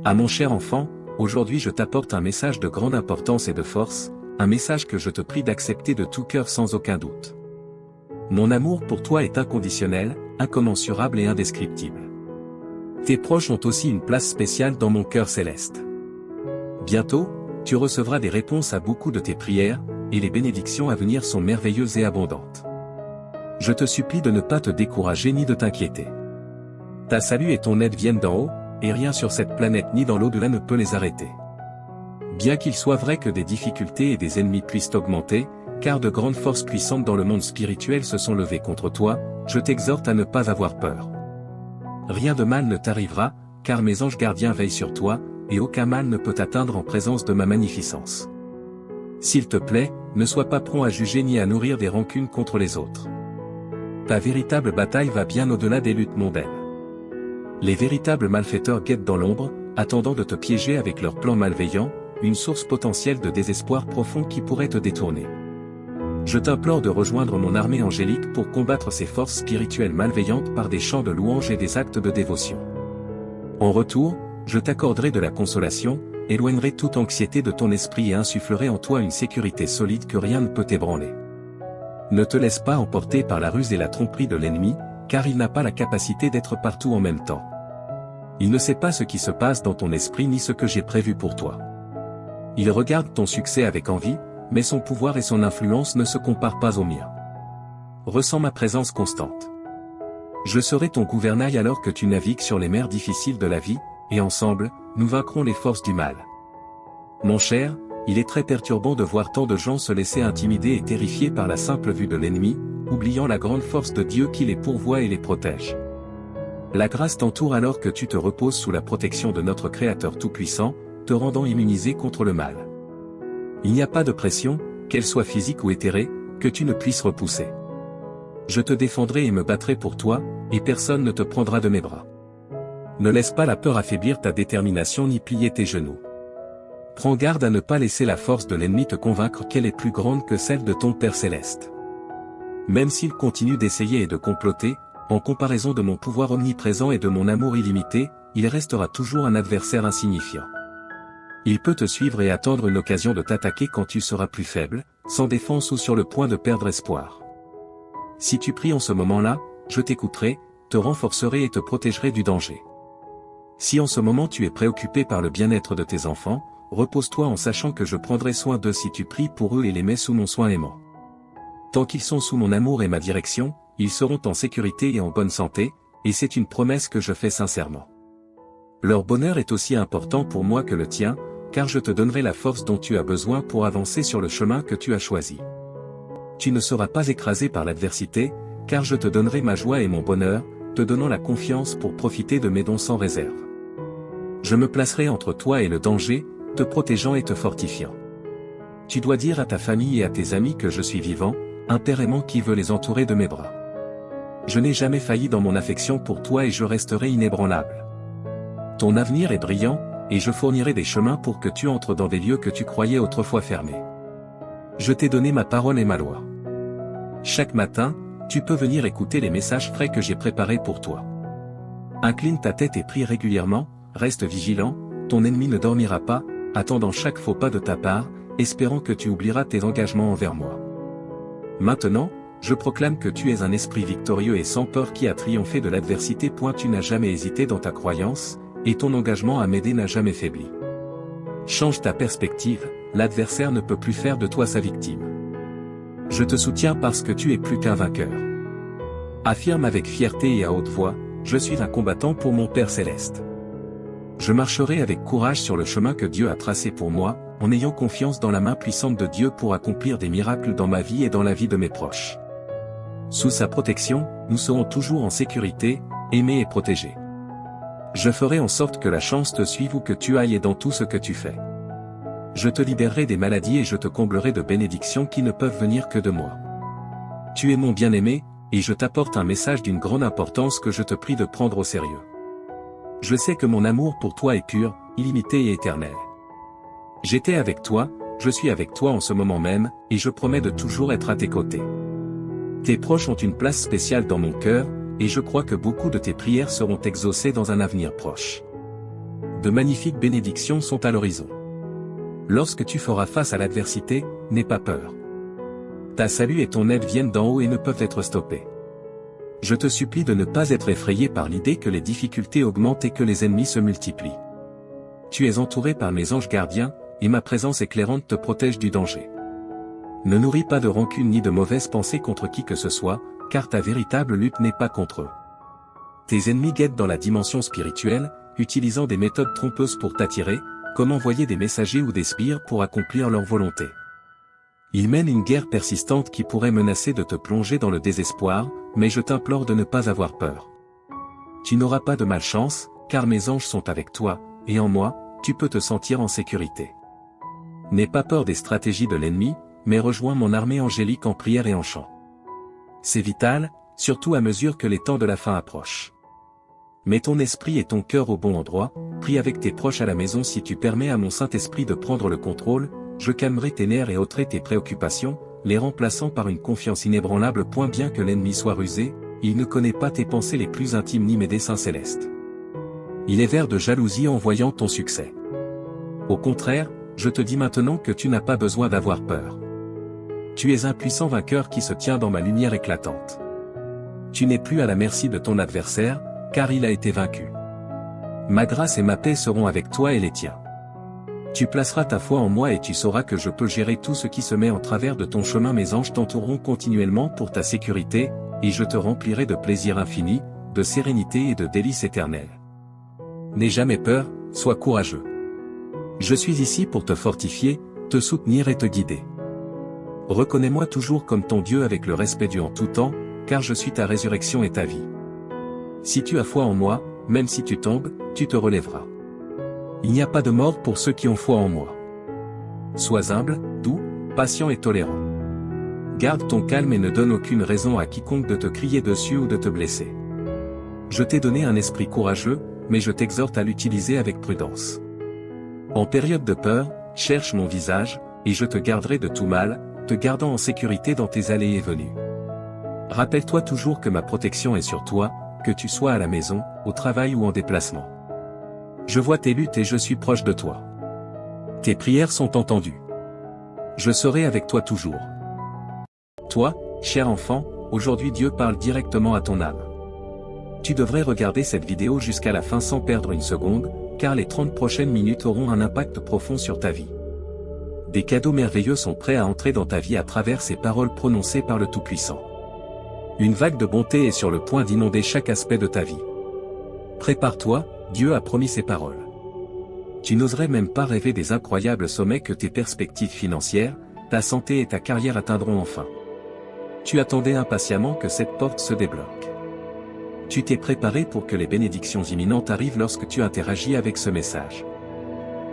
À mon cher enfant, aujourd'hui je t'apporte un message de grande importance et de force, un message que je te prie d'accepter de tout cœur sans aucun doute. Mon amour pour toi est inconditionnel, incommensurable et indescriptible. Tes proches ont aussi une place spéciale dans mon cœur céleste. Bientôt, tu recevras des réponses à beaucoup de tes prières, et les bénédictions à venir sont merveilleuses et abondantes. Je te supplie de ne pas te décourager ni de t'inquiéter. Ta salut et ton aide viennent d'en haut, et rien sur cette planète ni dans l'au-delà ne peut les arrêter. Bien qu'il soit vrai que des difficultés et des ennemis puissent augmenter, car de grandes forces puissantes dans le monde spirituel se sont levées contre toi, je t'exhorte à ne pas avoir peur. Rien de mal ne t'arrivera, car mes anges gardiens veillent sur toi, et aucun mal ne peut t'atteindre en présence de ma magnificence. S'il te plaît, ne sois pas prompt à juger ni à nourrir des rancunes contre les autres. Ta véritable bataille va bien au-delà des luttes mondaines. Les véritables malfaiteurs guettent dans l'ombre, attendant de te piéger avec leurs plans malveillants, une source potentielle de désespoir profond qui pourrait te détourner. Je t'implore de rejoindre mon armée angélique pour combattre ces forces spirituelles malveillantes par des chants de louange et des actes de dévotion. En retour, je t'accorderai de la consolation, éloignerai toute anxiété de ton esprit et insufflerai en toi une sécurité solide que rien ne peut ébranler. Ne te laisse pas emporter par la ruse et la tromperie de l'ennemi, car il n'a pas la capacité d'être partout en même temps. Il ne sait pas ce qui se passe dans ton esprit ni ce que j'ai prévu pour toi. Il regarde ton succès avec envie, mais son pouvoir et son influence ne se comparent pas aux miens. Ressens ma présence constante. Je serai ton gouvernail alors que tu navigues sur les mers difficiles de la vie, et ensemble, nous vaincrons les forces du mal. Mon cher, il est très perturbant de voir tant de gens se laisser intimider et terrifier par la simple vue de l'ennemi, oubliant la grande force de Dieu qui les pourvoit et les protège. La grâce t'entoure alors que tu te reposes sous la protection de notre Créateur Tout-Puissant, te rendant immunisé contre le mal. Il n'y a pas de pression, qu'elle soit physique ou éthérée, que tu ne puisses repousser. Je te défendrai et me battrai pour toi, et personne ne te prendra de mes bras. Ne laisse pas la peur affaiblir ta détermination ni plier tes genoux. Prends garde à ne pas laisser la force de l'ennemi te convaincre qu'elle est plus grande que celle de ton Père Céleste. Même s'il continue d'essayer et de comploter, en comparaison de mon pouvoir omniprésent et de mon amour illimité, il restera toujours un adversaire insignifiant. Il peut te suivre et attendre une occasion de t'attaquer quand tu seras plus faible, sans défense ou sur le point de perdre espoir. Si tu pries en ce moment-là, je t'écouterai, te renforcerai et te protégerai du danger. Si en ce moment tu es préoccupé par le bien-être de tes enfants, repose-toi en sachant que je prendrai soin d'eux si tu pries pour eux et les mets sous mon soin aimant. Tant qu'ils sont sous mon amour et ma direction, ils seront en sécurité et en bonne santé, et c'est une promesse que je fais sincèrement. Leur bonheur est aussi important pour moi que le tien, car je te donnerai la force dont tu as besoin pour avancer sur le chemin que tu as choisi. Tu ne seras pas écrasé par l'adversité, car je te donnerai ma joie et mon bonheur, te donnant la confiance pour profiter de mes dons sans réserve. Je me placerai entre toi et le danger, te protégeant et te fortifiant. Tu dois dire à ta famille et à tes amis que je suis vivant, un Père aimant qui veut les entourer de mes bras. Je n'ai jamais failli dans mon affection pour toi et je resterai inébranlable. Ton avenir est brillant, et je fournirai des chemins pour que tu entres dans des lieux que tu croyais autrefois fermés. Je t'ai donné ma parole et ma loi. Chaque matin, tu peux venir écouter les messages frais que j'ai préparés pour toi. Incline ta tête et prie régulièrement, reste vigilant, ton ennemi ne dormira pas, attendant chaque faux pas de ta part, espérant que tu oublieras tes engagements envers moi. Maintenant, je proclame que tu es un esprit victorieux et sans peur qui a triomphé de l'adversité. Tu n'as jamais hésité dans ta croyance, et ton engagement à m'aider n'a jamais faibli. Change ta perspective, l'adversaire ne peut plus faire de toi sa victime. Je te soutiens parce que tu es plus qu'un vainqueur. Affirme avec fierté et à haute voix, je suis un combattant pour mon Père Céleste. Je marcherai avec courage sur le chemin que Dieu a tracé pour moi, en ayant confiance dans la main puissante de Dieu pour accomplir des miracles dans ma vie et dans la vie de mes proches. Sous sa protection, nous serons toujours en sécurité, aimés et protégés. Je ferai en sorte que la chance te suive où que tu ailles et dans tout ce que tu fais. Je te libérerai des maladies et je te comblerai de bénédictions qui ne peuvent venir que de moi. Tu es mon bien-aimé, et je t'apporte un message d'une grande importance que je te prie de prendre au sérieux. Je sais que mon amour pour toi est pur, illimité et éternel. J'étais avec toi, je suis avec toi en ce moment même, et je promets de toujours être à tes côtés. Tes proches ont une place spéciale dans mon cœur, et je crois que beaucoup de tes prières seront exaucées dans un avenir proche. De magnifiques bénédictions sont à l'horizon. Lorsque tu feras face à l'adversité, n'aie pas peur. Ta salut et ton aide viennent d'en haut et ne peuvent être stoppés. Je te supplie de ne pas être effrayé par l'idée que les difficultés augmentent et que les ennemis se multiplient. Tu es entouré par mes anges gardiens, et ma présence éclairante te protège du danger. Ne nourris pas de rancune ni de mauvaises pensées contre qui que ce soit, car ta véritable lutte n'est pas contre eux. Tes ennemis guettent dans la dimension spirituelle, utilisant des méthodes trompeuses pour t'attirer, comme envoyer des messagers ou des sbires pour accomplir leur volonté. Ils mènent une guerre persistante qui pourrait menacer de te plonger dans le désespoir, mais je t'implore de ne pas avoir peur. Tu n'auras pas de malchance, car mes anges sont avec toi, et en moi, tu peux te sentir en sécurité. N'aie pas peur des stratégies de l'ennemi, mais rejoins mon armée angélique en prière et en chant. C'est vital, surtout à mesure que les temps de la fin approchent. Mets ton esprit et ton cœur au bon endroit, prie avec tes proches à la maison. Si tu permets à mon Saint-Esprit de prendre le contrôle, je calmerai tes nerfs et ôterai tes préoccupations, les remplaçant par une confiance inébranlable. Bien que l'ennemi soit rusé, il ne connaît pas tes pensées les plus intimes ni mes desseins célestes. Il est vert de jalousie en voyant ton succès. Au contraire, je te dis maintenant que tu n'as pas besoin d'avoir peur. Tu es un puissant vainqueur qui se tient dans ma lumière éclatante. Tu n'es plus à la merci de ton adversaire, car il a été vaincu. Ma grâce et ma paix seront avec toi et les tiens. Tu placeras ta foi en moi et tu sauras que je peux gérer tout ce qui se met en travers de ton chemin. Mes anges t'entoureront continuellement pour ta sécurité, et je te remplirai de plaisir infini, de sérénité et de délices éternelles. N'aie jamais peur, sois courageux. Je suis ici pour te fortifier, te soutenir et te guider. Reconnais-moi toujours comme ton Dieu avec le respect dû en tout temps, car je suis ta résurrection et ta vie. Si tu as foi en moi, même si tu tombes, tu te relèveras. Il n'y a pas de mort pour ceux qui ont foi en moi. Sois humble, doux, patient et tolérant. Garde ton calme et ne donne aucune raison à quiconque de te crier dessus ou de te blesser. Je t'ai donné un esprit courageux, mais je t'exhorte à l'utiliser avec prudence. En période de peur, cherche mon visage, et je te garderai de tout mal, te gardant en sécurité dans tes allées et venues. Rappelle-toi toujours que ma protection est sur toi, que tu sois à la maison, au travail ou en déplacement. Je vois tes luttes et je suis proche de toi. Tes prières sont entendues. Je serai avec toi toujours. Toi, cher enfant, aujourd'hui Dieu parle directement à ton âme. Tu devrais regarder cette vidéo jusqu'à la fin sans perdre une seconde, car les 30 prochaines minutes auront un impact profond sur ta vie. Des cadeaux merveilleux sont prêts à entrer dans ta vie à travers ces paroles prononcées par le Tout-Puissant. Une vague de bonté est sur le point d'inonder chaque aspect de ta vie. Prépare-toi, Dieu a promis ses paroles. Tu n'oserais même pas rêver des incroyables sommets que tes perspectives financières, ta santé et ta carrière atteindront enfin. Tu attendais impatiemment que cette porte se débloque. Tu t'es préparé pour que les bénédictions imminentes arrivent lorsque tu interagis avec ce message.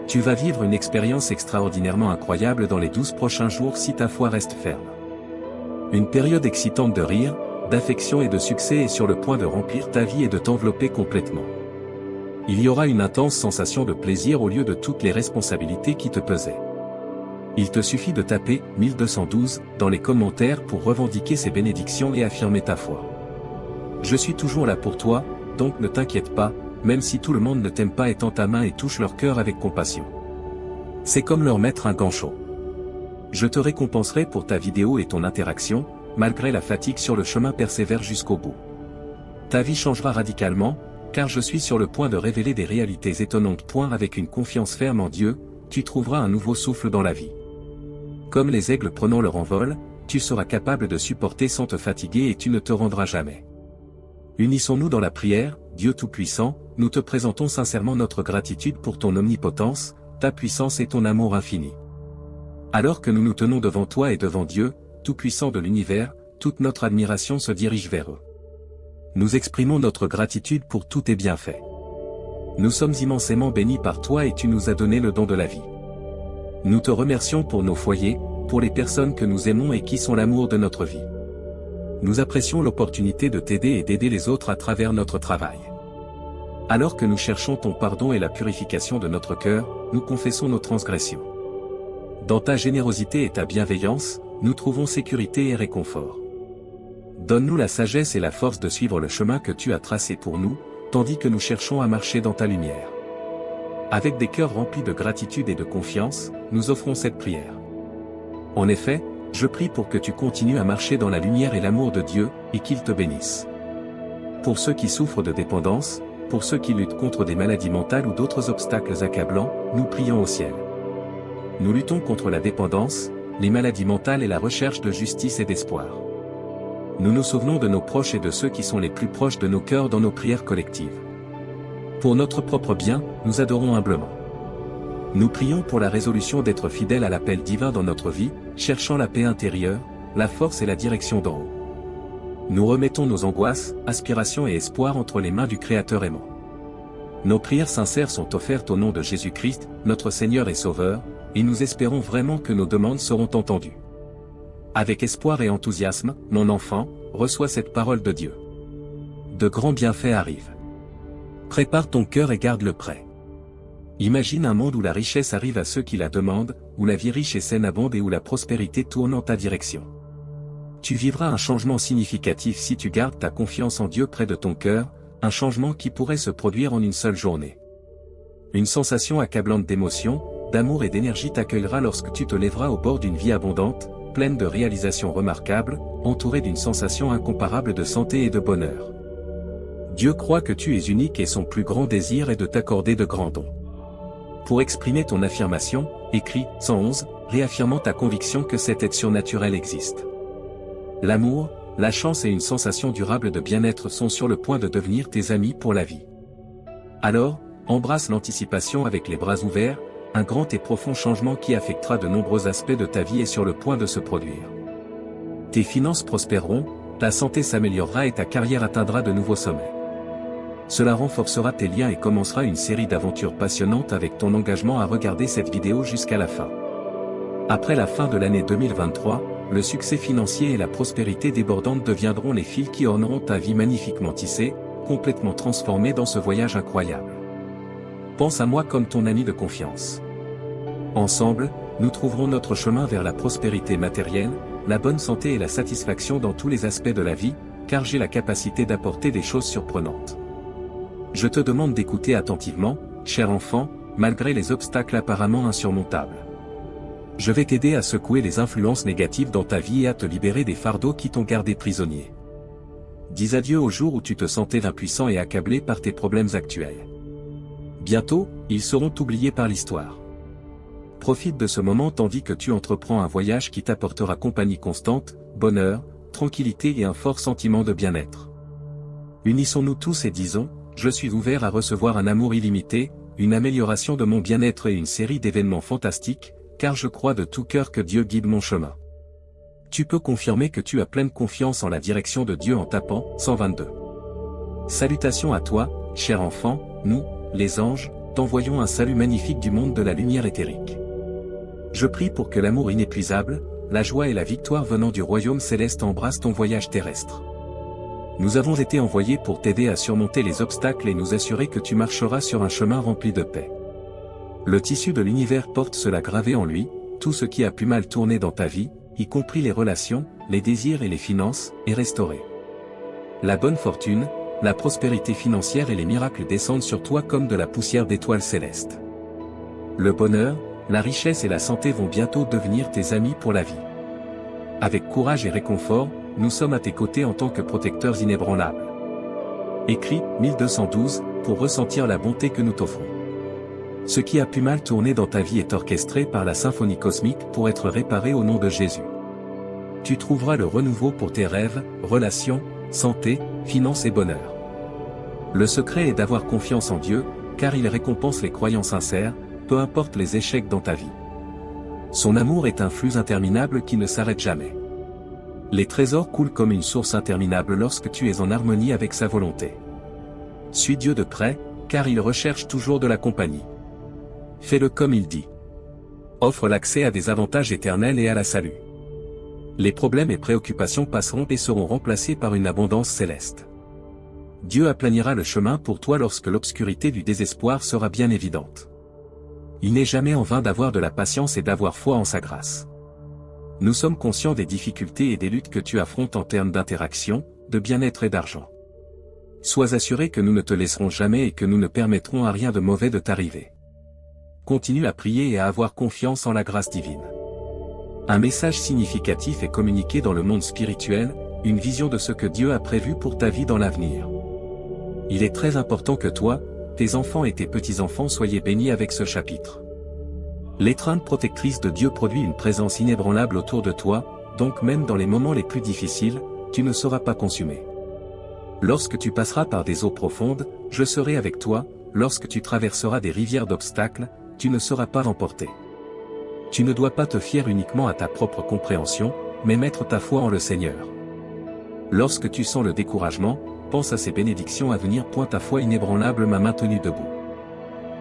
Tu vas vivre une expérience extraordinairement incroyable dans les 12 prochains jours si ta foi reste ferme. Une période excitante de rire, d'affection et de succès est sur le point de remplir ta vie et de t'envelopper complètement. Il y aura une intense sensation de plaisir au lieu de toutes les responsabilités qui te pesaient. Il te suffit de taper 1212 dans les commentaires pour revendiquer ces bénédictions et affirmer ta foi. Je suis toujours là pour toi, donc ne t'inquiète pas, même si tout le monde ne t'aime pas et tend ta main et touche leur cœur avec compassion. C'est comme leur mettre un gant chaud. Je te récompenserai pour ta vidéo et ton interaction, malgré la fatigue sur le chemin. Persévère jusqu'au bout. Ta vie changera radicalement, car je suis sur le point de révéler des réalités étonnantes. Avec une confiance ferme en Dieu, tu trouveras un nouveau souffle dans la vie. Comme les aigles prenant leur envol, tu seras capable de supporter sans te fatiguer et tu ne te rendras jamais. Unissons-nous dans la prière. Dieu Tout-Puissant, nous te présentons sincèrement notre gratitude pour ton omnipotence, ta puissance et ton amour infini. Alors que nous nous tenons devant toi et devant Dieu, Tout-Puissant de l'univers, toute notre admiration se dirige vers eux. Nous exprimons notre gratitude pour tous tes bienfaits. Nous sommes immensément bénis par toi et tu nous as donné le don de la vie. Nous te remercions pour nos foyers, pour les personnes que nous aimons et qui sont l'amour de notre vie. Nous apprécions l'opportunité de t'aider et d'aider les autres à travers notre travail. Alors que nous cherchons ton pardon et la purification de notre cœur, nous confessons nos transgressions. Dans ta générosité et ta bienveillance, nous trouvons sécurité et réconfort. Donne-nous la sagesse et la force de suivre le chemin que tu as tracé pour nous, tandis que nous cherchons à marcher dans ta lumière. Avec des cœurs remplis de gratitude et de confiance, nous offrons cette prière. En effet, je prie pour que tu continues à marcher dans la lumière et l'amour de Dieu, et qu'il te bénisse. Pour ceux qui souffrent de dépendance, pour ceux qui luttent contre des maladies mentales ou d'autres obstacles accablants, nous prions au ciel. Nous luttons contre la dépendance, les maladies mentales et la recherche de justice et d'espoir. Nous nous souvenons de nos proches et de ceux qui sont les plus proches de nos cœurs dans nos prières collectives. Pour notre propre bien, nous adorons humblement. Nous prions pour la résolution d'être fidèles à l'appel divin dans notre vie, cherchant la paix intérieure, la force et la direction d'en haut. Nous remettons nos angoisses, aspirations et espoirs entre les mains du Créateur aimant. Nos prières sincères sont offertes au nom de Jésus-Christ, notre Seigneur et Sauveur, et nous espérons vraiment que nos demandes seront entendues. Avec espoir et enthousiasme, mon enfant, reçois cette parole de Dieu. De grands bienfaits arrivent. Prépare ton cœur et garde-le prêt. Imagine un monde où la richesse arrive à ceux qui la demandent, où la vie riche et saine abonde et où la prospérité tourne en ta direction. Tu vivras un changement significatif si tu gardes ta confiance en Dieu près de ton cœur, un changement qui pourrait se produire en une seule journée. Une sensation accablante d'émotion, d'amour et d'énergie t'accueillera lorsque tu te lèveras au bord d'une vie abondante, pleine de réalisations remarquables, entourée d'une sensation incomparable de santé et de bonheur. Dieu croit que tu es unique et son plus grand désir est de t'accorder de grands dons. Pour exprimer ton affirmation, écris 111, réaffirmant ta conviction que cette aide surnaturelle existe. L'amour, la chance et une sensation durable de bien-être sont sur le point de devenir tes amis pour la vie. Alors, embrasse l'anticipation avec les bras ouverts, un grand et profond changement qui affectera de nombreux aspects de ta vie est sur le point de se produire. Tes finances prospéreront, ta santé s'améliorera et ta carrière atteindra de nouveaux sommets. Cela renforcera tes liens et commencera une série d'aventures passionnantes avec ton engagement à regarder cette vidéo jusqu'à la fin. Après la fin de l'année 2023, le succès financier et la prospérité débordante deviendront les fils qui orneront ta vie magnifiquement tissée, complètement transformée dans ce voyage incroyable. Pense à moi comme ton ami de confiance. Ensemble, nous trouverons notre chemin vers la prospérité matérielle, la bonne santé et la satisfaction dans tous les aspects de la vie, car j'ai la capacité d'apporter des choses surprenantes. Je te demande d'écouter attentivement, cher enfant, malgré les obstacles apparemment insurmontables. Je vais t'aider à secouer les influences négatives dans ta vie et à te libérer des fardeaux qui t'ont gardé prisonnier. Dis adieu au jour où tu te sentais impuissant et accablé par tes problèmes actuels. Bientôt, ils seront oubliés par l'histoire. Profite de ce moment tandis que tu entreprends un voyage qui t'apportera compagnie constante, bonheur, tranquillité et un fort sentiment de bien-être. Unissons-nous tous et disons, je suis ouvert à recevoir un amour illimité, une amélioration de mon bien-être et une série d'événements fantastiques, car je crois de tout cœur que Dieu guide mon chemin. Tu peux confirmer que tu as pleine confiance en la direction de Dieu en tapant 122. Salutations à toi, cher enfant, nous, les anges, t'envoyons un salut magnifique du monde de la lumière éthérique. Je prie pour que l'amour inépuisable, la joie et la victoire venant du royaume céleste embrassent ton voyage terrestre. Nous avons été envoyés pour t'aider à surmonter les obstacles et nous assurer que tu marcheras sur un chemin rempli de paix. Le tissu de l'univers porte cela gravé en lui, tout ce qui a pu mal tourner dans ta vie, y compris les relations, les désirs et les finances, est restauré. La bonne fortune, la prospérité financière et les miracles descendent sur toi comme de la poussière d'étoiles célestes. Le bonheur, la richesse et la santé vont bientôt devenir tes amis pour la vie. Avec courage et réconfort, nous sommes à tes côtés en tant que protecteurs inébranlables. Écris 1212 pour ressentir la bonté que nous t'offrons. Ce qui a pu mal tourner dans ta vie est orchestré par la symphonie cosmique pour être réparé au nom de Jésus. Tu trouveras le renouveau pour tes rêves, relations, santé, finances et bonheur. Le secret est d'avoir confiance en Dieu, car il récompense les croyants sincères, peu importe les échecs dans ta vie. Son amour est un flux interminable qui ne s'arrête jamais. Les trésors coulent comme une source interminable lorsque tu es en harmonie avec sa volonté. Suis Dieu de près, car il recherche toujours de la compagnie. Fais-le comme il dit. Offre l'accès à des avantages éternels et à la salut. Les problèmes et préoccupations passeront et seront remplacés par une abondance céleste. Dieu aplanira le chemin pour toi lorsque l'obscurité du désespoir sera bien évidente. Il n'est jamais en vain d'avoir de la patience et d'avoir foi en sa grâce. Nous sommes conscients des difficultés et des luttes que tu affrontes en termes d'interaction, de bien-être et d'argent. Sois assuré que nous ne te laisserons jamais et que nous ne permettrons à rien de mauvais de t'arriver. continue à prier et à avoir confiance en la grâce divine. Un message significatif est communiqué dans le monde spirituel, une vision de ce que Dieu a prévu pour ta vie dans l'avenir. Il est très important que toi, tes enfants et tes petits-enfants soyez bénis avec ce chapitre. L'étreinte protectrice de Dieu produit une présence inébranlable autour de toi, donc même dans les moments les plus difficiles, tu ne seras pas consumé. Lorsque tu passeras par des eaux profondes, je serai avec toi, lorsque tu traverseras des rivières d'obstacles, tu ne seras pas emporté. Tu ne dois pas te fier uniquement à ta propre compréhension, mais mettre ta foi en le Seigneur. Lorsque tu sens le découragement, pense à ces bénédictions à venir. Ta foi inébranlable m'a maintenu debout.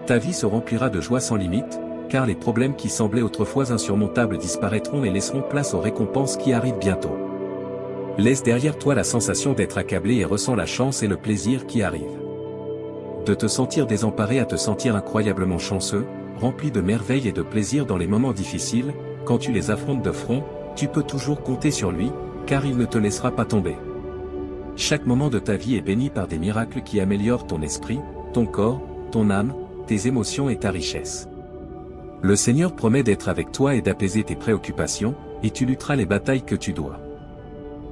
Ta vie se remplira de joie sans limite, car les problèmes qui semblaient autrefois insurmontables disparaîtront et laisseront place aux récompenses qui arrivent bientôt. Laisse derrière toi la sensation d'être accablé et ressens la chance et le plaisir qui arrivent. De te sentir désemparé à te sentir incroyablement chanceux, rempli de merveilles et de plaisir dans les moments difficiles, quand tu les affrontes de front, tu peux toujours compter sur lui, car il ne te laissera pas tomber. Chaque moment de ta vie est béni par des miracles qui améliorent ton esprit, ton corps, ton âme, tes émotions et ta richesse. Le Seigneur promet d'être avec toi et d'apaiser tes préoccupations, et tu lutteras les batailles que tu dois.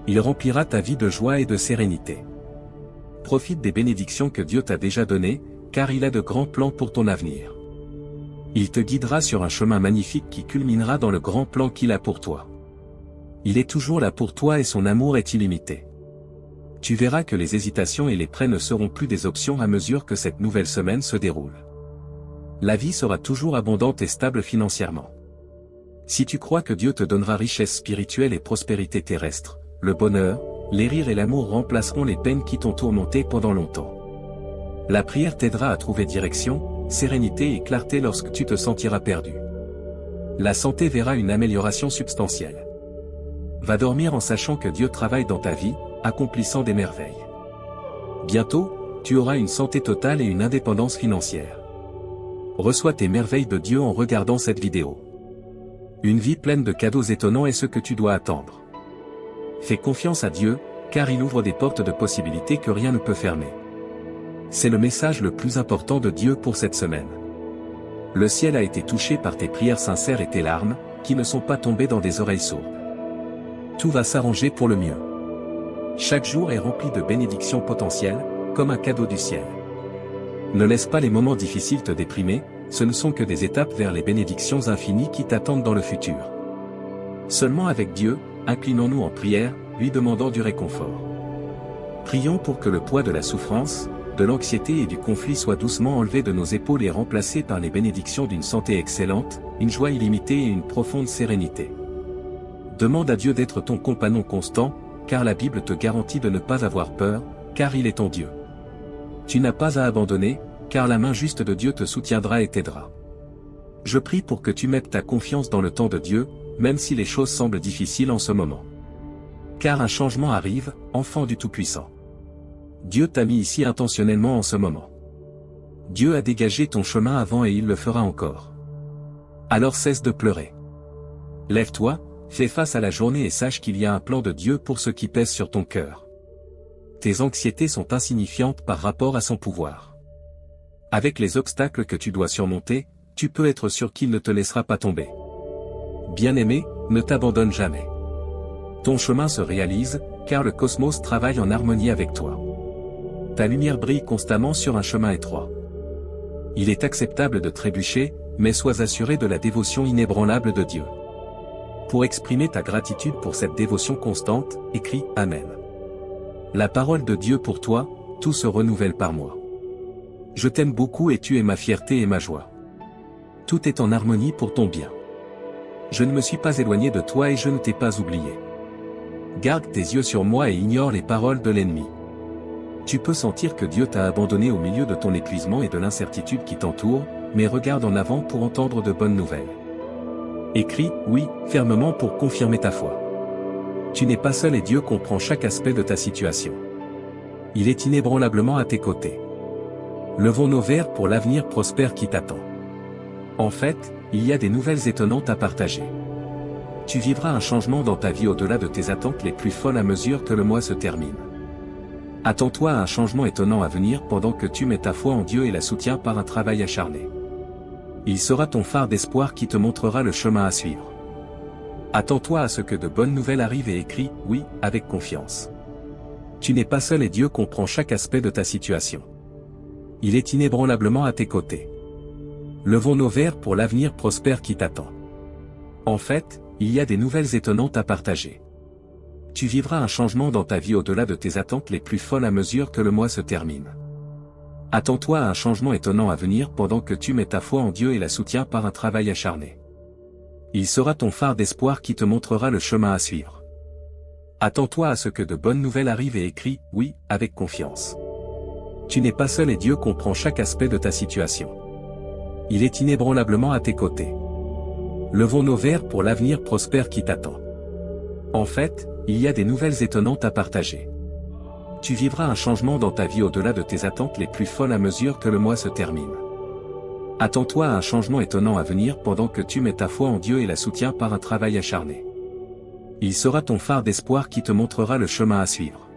Il remplira ta vie de joie et de sérénité. Profite des bénédictions que Dieu t'a déjà données, car il a de grands plans pour ton avenir. Il te guidera sur un chemin magnifique qui culminera dans le grand plan qu'il a pour toi. Il est toujours là pour toi et son amour est illimité. Tu verras que les hésitations et les prêts ne seront plus des options à mesure que cette nouvelle semaine se déroule. La vie sera toujours abondante et stable financièrement. Si tu crois que Dieu te donnera richesse spirituelle et prospérité terrestre, le bonheur, les rires et l'amour remplaceront les peines qui t'ont tourmenté pendant longtemps. La prière t'aidera à trouver direction, sérénité et clarté lorsque tu te sentiras perdu. La santé verra une amélioration substantielle. Va dormir en sachant que Dieu travaille dans ta vie, accomplissant des merveilles. Bientôt, tu auras une santé totale et une indépendance financière. Reçois tes merveilles de Dieu en regardant cette vidéo. Une vie pleine de cadeaux étonnants est ce que tu dois attendre. Fais confiance à Dieu, car il ouvre des portes de possibilités que rien ne peut fermer. C'est le message le plus important de Dieu pour cette semaine. Le ciel a été touché par tes prières sincères et tes larmes, qui ne sont pas tombées dans des oreilles sourdes. Tout va s'arranger pour le mieux. Chaque jour est rempli de bénédictions potentielles, comme un cadeau du ciel. Ne laisse pas les moments difficiles te déprimer, ce ne sont que des étapes vers les bénédictions infinies qui t'attendent dans le futur. Seulement avec Dieu, inclinons-nous en prière, lui demandant du réconfort. Prions pour que le poids de la souffrance, de l'anxiété et du conflit soit doucement enlevé de nos épaules et remplacé par les bénédictions d'une santé excellente, une joie illimitée et une profonde sérénité. Demande à Dieu d'être ton compagnon constant, car la Bible te garantit de ne pas avoir peur, car il est ton Dieu. Tu n'as pas à abandonner, car la main juste de Dieu te soutiendra et t'aidera. Je prie pour que tu mettes ta confiance dans le temps de Dieu, même si les choses semblent difficiles en ce moment. Car un changement arrive, enfant du Tout-Puissant. Dieu t'a mis ici intentionnellement en ce moment. Dieu a dégagé ton chemin avant et il le fera encore. Alors cesse de pleurer. Lève-toi, fais face à la journée et sache qu'il y a un plan de Dieu pour ce qui pèse sur ton cœur. Tes anxiétés sont insignifiantes par rapport à son pouvoir. Avec les obstacles que tu dois surmonter, tu peux être sûr qu'il ne te laissera pas tomber. Bien-aimé, ne t'abandonne jamais. Ton chemin se réalise, car le cosmos travaille en harmonie avec toi. Ta lumière brille constamment sur un chemin étroit. Il est acceptable de trébucher, mais sois assuré de la dévotion inébranlable de Dieu. Pour exprimer ta gratitude pour cette dévotion constante, écris « Amen ». La parole de Dieu pour toi, tout se renouvelle par moi. Je t'aime beaucoup et tu es ma fierté et ma joie. Tout est en harmonie pour ton bien. Je ne me suis pas éloigné de toi et je ne t'ai pas oublié. Garde tes yeux sur moi et ignore les paroles de l'ennemi. Tu peux sentir que Dieu t'a abandonné au milieu de ton épuisement et de l'incertitude qui t'entoure, mais regarde en avant pour entendre de bonnes nouvelles. Écris « Oui » fermement pour confirmer ta foi. Tu n'es pas seul et Dieu comprend chaque aspect de ta situation. Il est inébranlablement à tes côtés. Levons nos verres pour l'avenir prospère qui t'attend. En fait, il y a des nouvelles étonnantes à partager. Tu vivras un changement dans ta vie au-delà de tes attentes les plus folles à mesure que le mois se termine. Attends-toi à un changement étonnant à venir pendant que tu mets ta foi en Dieu et la soutiens par un travail acharné. Il sera ton phare d'espoir qui te montrera le chemin à suivre. Attends-toi à ce que de bonnes nouvelles arrivent et écris « oui » avec confiance. Tu n'es pas seul et Dieu comprend chaque aspect de ta situation. Il est inébranlablement à tes côtés. Levons nos verres pour l'avenir prospère qui t'attend. En fait, il y a des nouvelles étonnantes à partager. Tu vivras un changement dans ta vie au-delà de tes attentes les plus folles à mesure que le mois se termine. Attends-toi à un changement étonnant à venir pendant que tu mets ta foi en Dieu et la soutiens par un travail acharné. Il sera ton phare d'espoir qui te montrera le chemin à suivre. Attends-toi à ce que de bonnes nouvelles arrivent et écris « oui » avec confiance. Tu n'es pas seul et Dieu comprend chaque aspect de ta situation. Il est inébranlablement à tes côtés. Levons nos verres pour l'avenir prospère qui t'attend. En fait, il y a des nouvelles étonnantes à partager. Tu vivras un changement dans ta vie au-delà de tes attentes les plus folles à mesure que le mois se termine. Attends-toi à un changement étonnant à venir pendant que tu mets ta foi en Dieu et la soutiens par un travail acharné. Il sera ton phare d'espoir qui te montrera le chemin à suivre.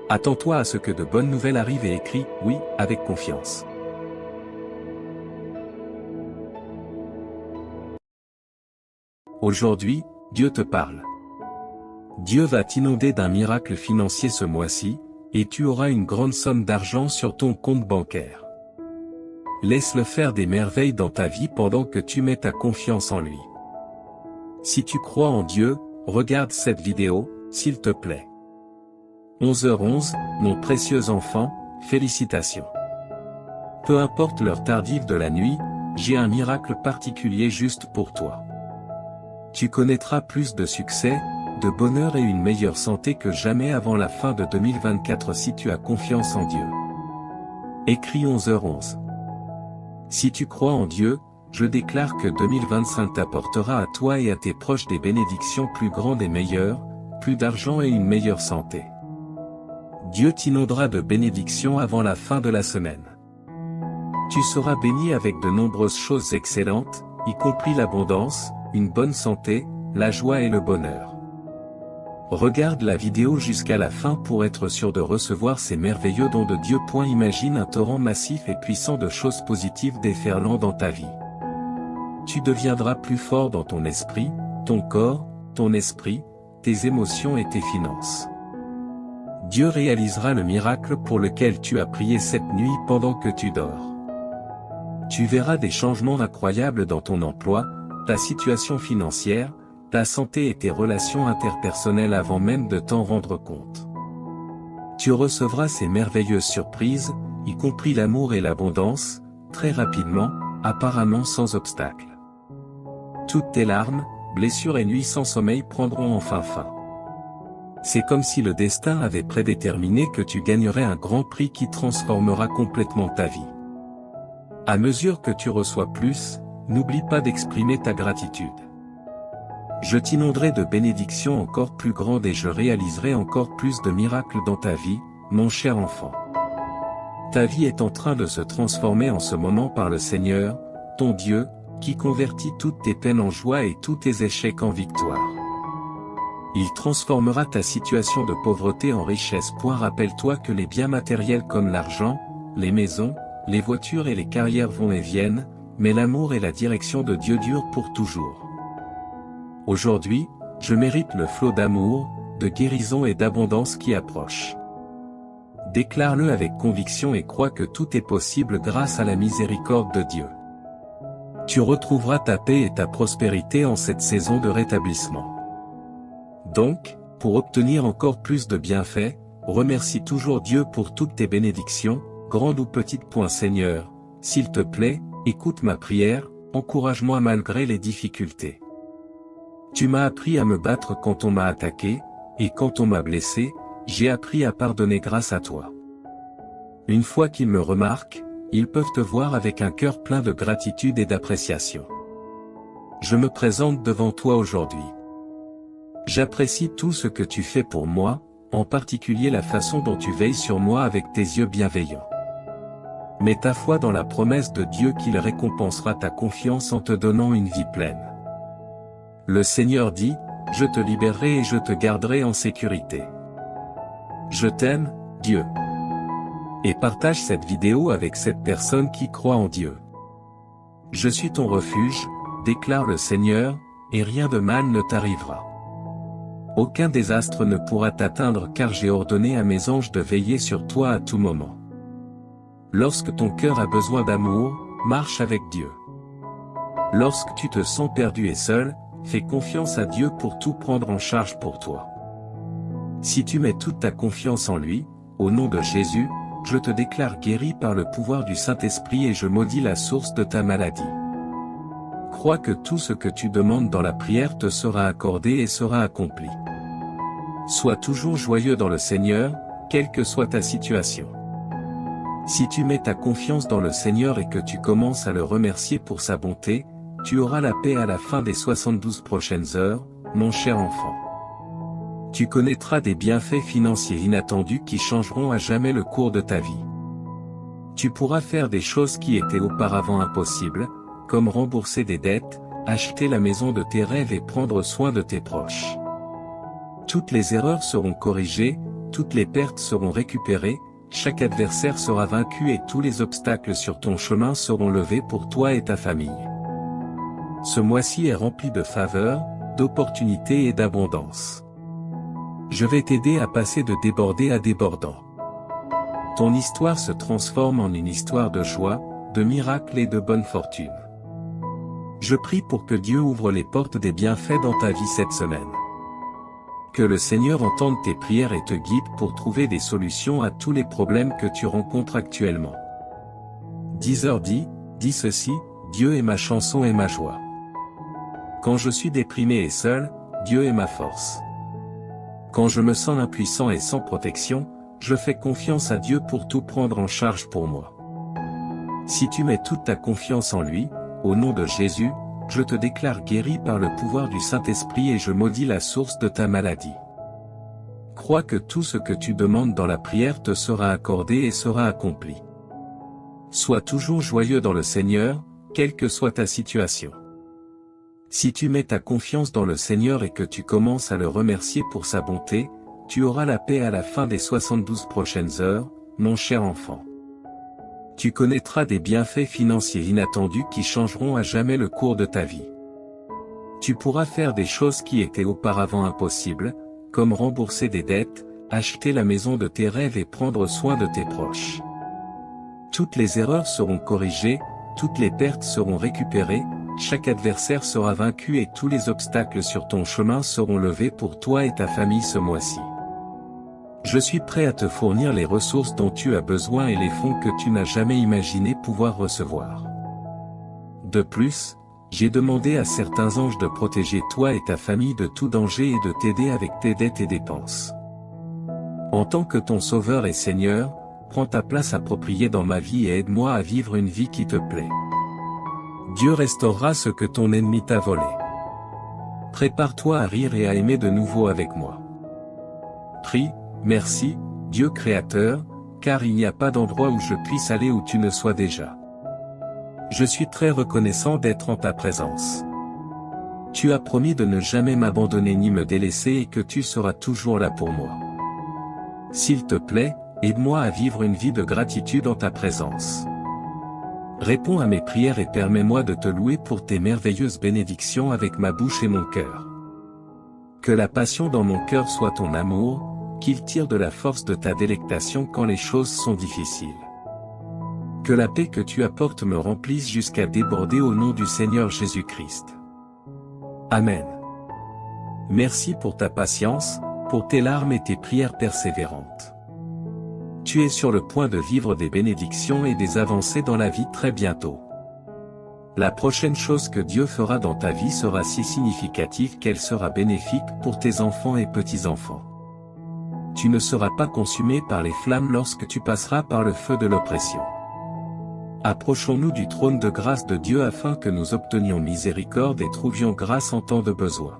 Attends-toi à ce que de bonnes nouvelles arrivent et écris « oui » avec confiance. Aujourd'hui, Dieu te parle. Dieu va t'inonder d'un miracle financier ce mois-ci, et tu auras une grande somme d'argent sur ton compte bancaire. Laisse-le faire des merveilles dans ta vie pendant que tu mets ta confiance en lui. Si tu crois en Dieu, regarde cette vidéo, s'il te plaît. 11h11, mon précieux enfant, félicitations. Peu importe l'heure tardive de la nuit, j'ai un miracle particulier juste pour toi. Tu connaîtras plus de succès, de bonheur et une meilleure santé que jamais avant la fin de 2024 si tu as confiance en Dieu. Écrit 11h11. Si tu crois en Dieu, je déclare que 2025 t'apportera à toi et à tes proches des bénédictions plus grandes et meilleures, plus d'argent et une meilleure santé. Dieu t'inondera de bénédictions avant la fin de la semaine. Tu seras béni avec de nombreuses choses excellentes, y compris l'abondance, une bonne santé, la joie et le bonheur. Regarde la vidéo jusqu'à la fin pour être sûr de recevoir ces merveilleux dons de Dieu. Imagine un torrent massif et puissant de choses positives déferlant dans ta vie. Tu deviendras plus fort dans ton esprit, ton corps, ton esprit, tes émotions et tes finances. Dieu réalisera le miracle pour lequel tu as prié cette nuit pendant que tu dors. Tu verras des changements incroyables dans ton emploi, ta situation financière, ta santé et tes relations interpersonnelles avant même de t'en rendre compte. Tu recevras ces merveilleuses surprises, y compris l'amour et l'abondance, très rapidement, apparemment sans obstacle. Toutes tes larmes, blessures et nuits sans sommeil prendront enfin fin. C'est comme si le destin avait prédéterminé que tu gagnerais un grand prix qui transformera complètement ta vie. À mesure que tu reçois plus, n'oublie pas d'exprimer ta gratitude. Je t'inonderai de bénédictions encore plus grandes et je réaliserai encore plus de miracles dans ta vie, mon cher enfant. Ta vie est en train de se transformer en ce moment par le Seigneur, ton Dieu, qui convertit toutes tes peines en joie et tous tes échecs en victoire. Il transformera ta situation de pauvreté en richesse. Rappelle-toi que les biens matériels comme l'argent, les maisons, les voitures et les carrières vont et viennent, mais l'amour et la direction de Dieu durent pour toujours. Aujourd'hui, je mérite le flot d'amour, de guérison et d'abondance qui approche. Déclare-le avec conviction et crois que tout est possible grâce à la miséricorde de Dieu. Tu retrouveras ta paix et ta prospérité en cette saison de rétablissement. Donc, pour obtenir encore plus de bienfaits, remercie toujours Dieu pour toutes tes bénédictions, grandes ou petites. Seigneur, s'il te plaît, écoute ma prière, encourage-moi malgré les difficultés. Tu m'as appris à me battre quand on m'a attaqué, et quand on m'a blessé, j'ai appris à pardonner grâce à toi. Une fois qu'ils me remarquent, ils peuvent te voir avec un cœur plein de gratitude et d'appréciation. Je me présente devant toi aujourd'hui. J'apprécie tout ce que tu fais pour moi, en particulier la façon dont tu veilles sur moi avec tes yeux bienveillants. Mets ta foi dans la promesse de Dieu qu'il récompensera ta confiance en te donnant une vie pleine. Le Seigneur dit, « Je te libérerai et je te garderai en sécurité. » Je t'aime, Dieu. Et partage cette vidéo avec cette personne qui croit en Dieu. Je suis ton refuge, déclare le Seigneur, et rien de mal ne t'arrivera. Aucun désastre ne pourra t'atteindre car j'ai ordonné à mes anges de veiller sur toi à tout moment. Lorsque ton cœur a besoin d'amour, marche avec Dieu. Lorsque tu te sens perdu et seul, fais confiance à Dieu pour tout prendre en charge pour toi. Si tu mets toute ta confiance en lui, au nom de Jésus, je te déclare guéri par le pouvoir du Saint-Esprit et je maudis la source de ta maladie. Crois que tout ce que tu demandes dans la prière te sera accordé et sera accompli. Sois toujours joyeux dans le Seigneur, quelle que soit ta situation. Si tu mets ta confiance dans le Seigneur et que tu commences à le remercier pour sa bonté, tu auras la paix à la fin des 72 prochaines heures, mon cher enfant. Tu connaîtras des bienfaits financiers inattendus qui changeront à jamais le cours de ta vie. Tu pourras faire des choses qui étaient auparavant impossibles, comme rembourser des dettes, acheter la maison de tes rêves et prendre soin de tes proches. Toutes les erreurs seront corrigées, toutes les pertes seront récupérées, chaque adversaire sera vaincu et tous les obstacles sur ton chemin seront levés pour toi et ta famille. Ce mois-ci est rempli de faveurs, d'opportunités et d'abondance. Je vais t'aider à passer de débordé à débordant. Ton histoire se transforme en une histoire de joie, de miracles et de bonne fortune. Je prie pour que Dieu ouvre les portes des bienfaits dans ta vie cette semaine. Que le Seigneur entende tes prières et te guide pour trouver des solutions à tous les problèmes que tu rencontres actuellement. 10h10, dis ceci, Dieu est ma chanson et ma joie. Quand je suis déprimé et seul, Dieu est ma force. Quand je me sens impuissant et sans protection, je fais confiance à Dieu pour tout prendre en charge pour moi. Si tu mets toute ta confiance en lui, au nom de Jésus, je te déclare guéri par le pouvoir du Saint-Esprit et je maudis la source de ta maladie. Crois que tout ce que tu demandes dans la prière te sera accordé et sera accompli. Sois toujours joyeux dans le Seigneur, quelle que soit ta situation. Si tu mets ta confiance dans le Seigneur et que tu commences à le remercier pour sa bonté, tu auras la paix à la fin des 72 prochaines heures, mon cher enfant. Tu connaîtras des bienfaits financiers inattendus qui changeront à jamais le cours de ta vie. Tu pourras faire des choses qui étaient auparavant impossibles, comme rembourser des dettes, acheter la maison de tes rêves et prendre soin de tes proches. Toutes les erreurs seront corrigées, toutes les pertes seront récupérées, chaque adversaire sera vaincu et tous les obstacles sur ton chemin seront levés pour toi et ta famille ce mois-ci. Je suis prêt à te fournir les ressources dont tu as besoin et les fonds que tu n'as jamais imaginé pouvoir recevoir. De plus, j'ai demandé à certains anges de protéger toi et ta famille de tout danger et de t'aider avec tes dettes et dépenses. En tant que ton Sauveur et Seigneur, prends ta place appropriée dans ma vie et aide-moi à vivre une vie qui te plaît. Dieu restaurera ce que ton ennemi t'a volé. Prépare-toi à rire et à aimer de nouveau avec moi. Prie, merci, Dieu Créateur, car il n'y a pas d'endroit où je puisse aller où tu ne sois déjà. Je suis très reconnaissant d'être en ta présence. Tu as promis de ne jamais m'abandonner ni me délaisser et que tu seras toujours là pour moi. S'il te plaît, aide-moi à vivre une vie de gratitude en ta présence. Réponds à mes prières et permets-moi de te louer pour tes merveilleuses bénédictions avec ma bouche et mon cœur. Que la passion dans mon cœur soit ton amour, qu'il tire de la force de ta délectation quand les choses sont difficiles. Que la paix que tu apportes me remplisse jusqu'à déborder au nom du Seigneur Jésus-Christ. Amen. Merci pour ta patience, pour tes larmes et tes prières persévérantes. Tu es sur le point de vivre des bénédictions et des avancées dans la vie très bientôt. La prochaine chose que Dieu fera dans ta vie sera si significative qu'elle sera bénéfique pour tes enfants et petits-enfants. Tu ne seras pas consumé par les flammes lorsque tu passeras par le feu de l'oppression. Approchons-nous du trône de grâce de Dieu afin que nous obtenions miséricorde et trouvions grâce en temps de besoin.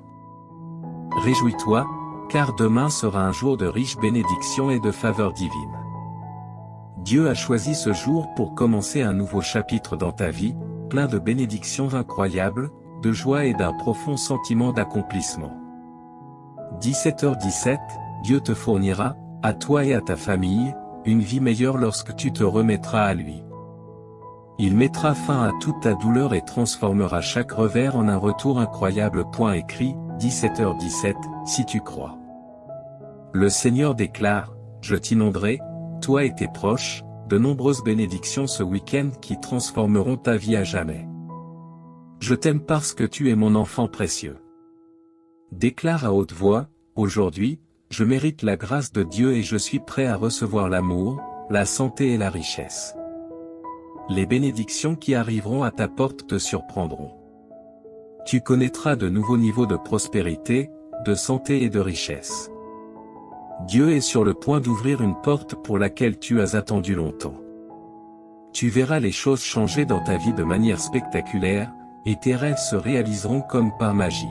Réjouis-toi, car demain sera un jour de riches bénédictions et de faveurs divines. Dieu a choisi ce jour pour commencer un nouveau chapitre dans ta vie, plein de bénédictions incroyables, de joie et d'un profond sentiment d'accomplissement. 17h17, Dieu te fournira, à toi et à ta famille, une vie meilleure lorsque tu te remettras à lui. Il mettra fin à toute ta douleur et transformera chaque revers en un retour incroyable. Écrit, 17h17, si tu crois. Le Seigneur déclare, je t'inonderai, toi et tes proches, de nombreuses bénédictions ce week-end qui transformeront ta vie à jamais. Je t'aime parce que tu es mon enfant précieux. Déclare à haute voix, aujourd'hui, je mérite la grâce de Dieu et je suis prêt à recevoir l'amour, la santé et la richesse. Les bénédictions qui arriveront à ta porte te surprendront. Tu connaîtras de nouveaux niveaux de prospérité, de santé et de richesse. Dieu est sur le point d'ouvrir une porte pour laquelle tu as attendu longtemps. Tu verras les choses changer dans ta vie de manière spectaculaire, et tes rêves se réaliseront comme par magie.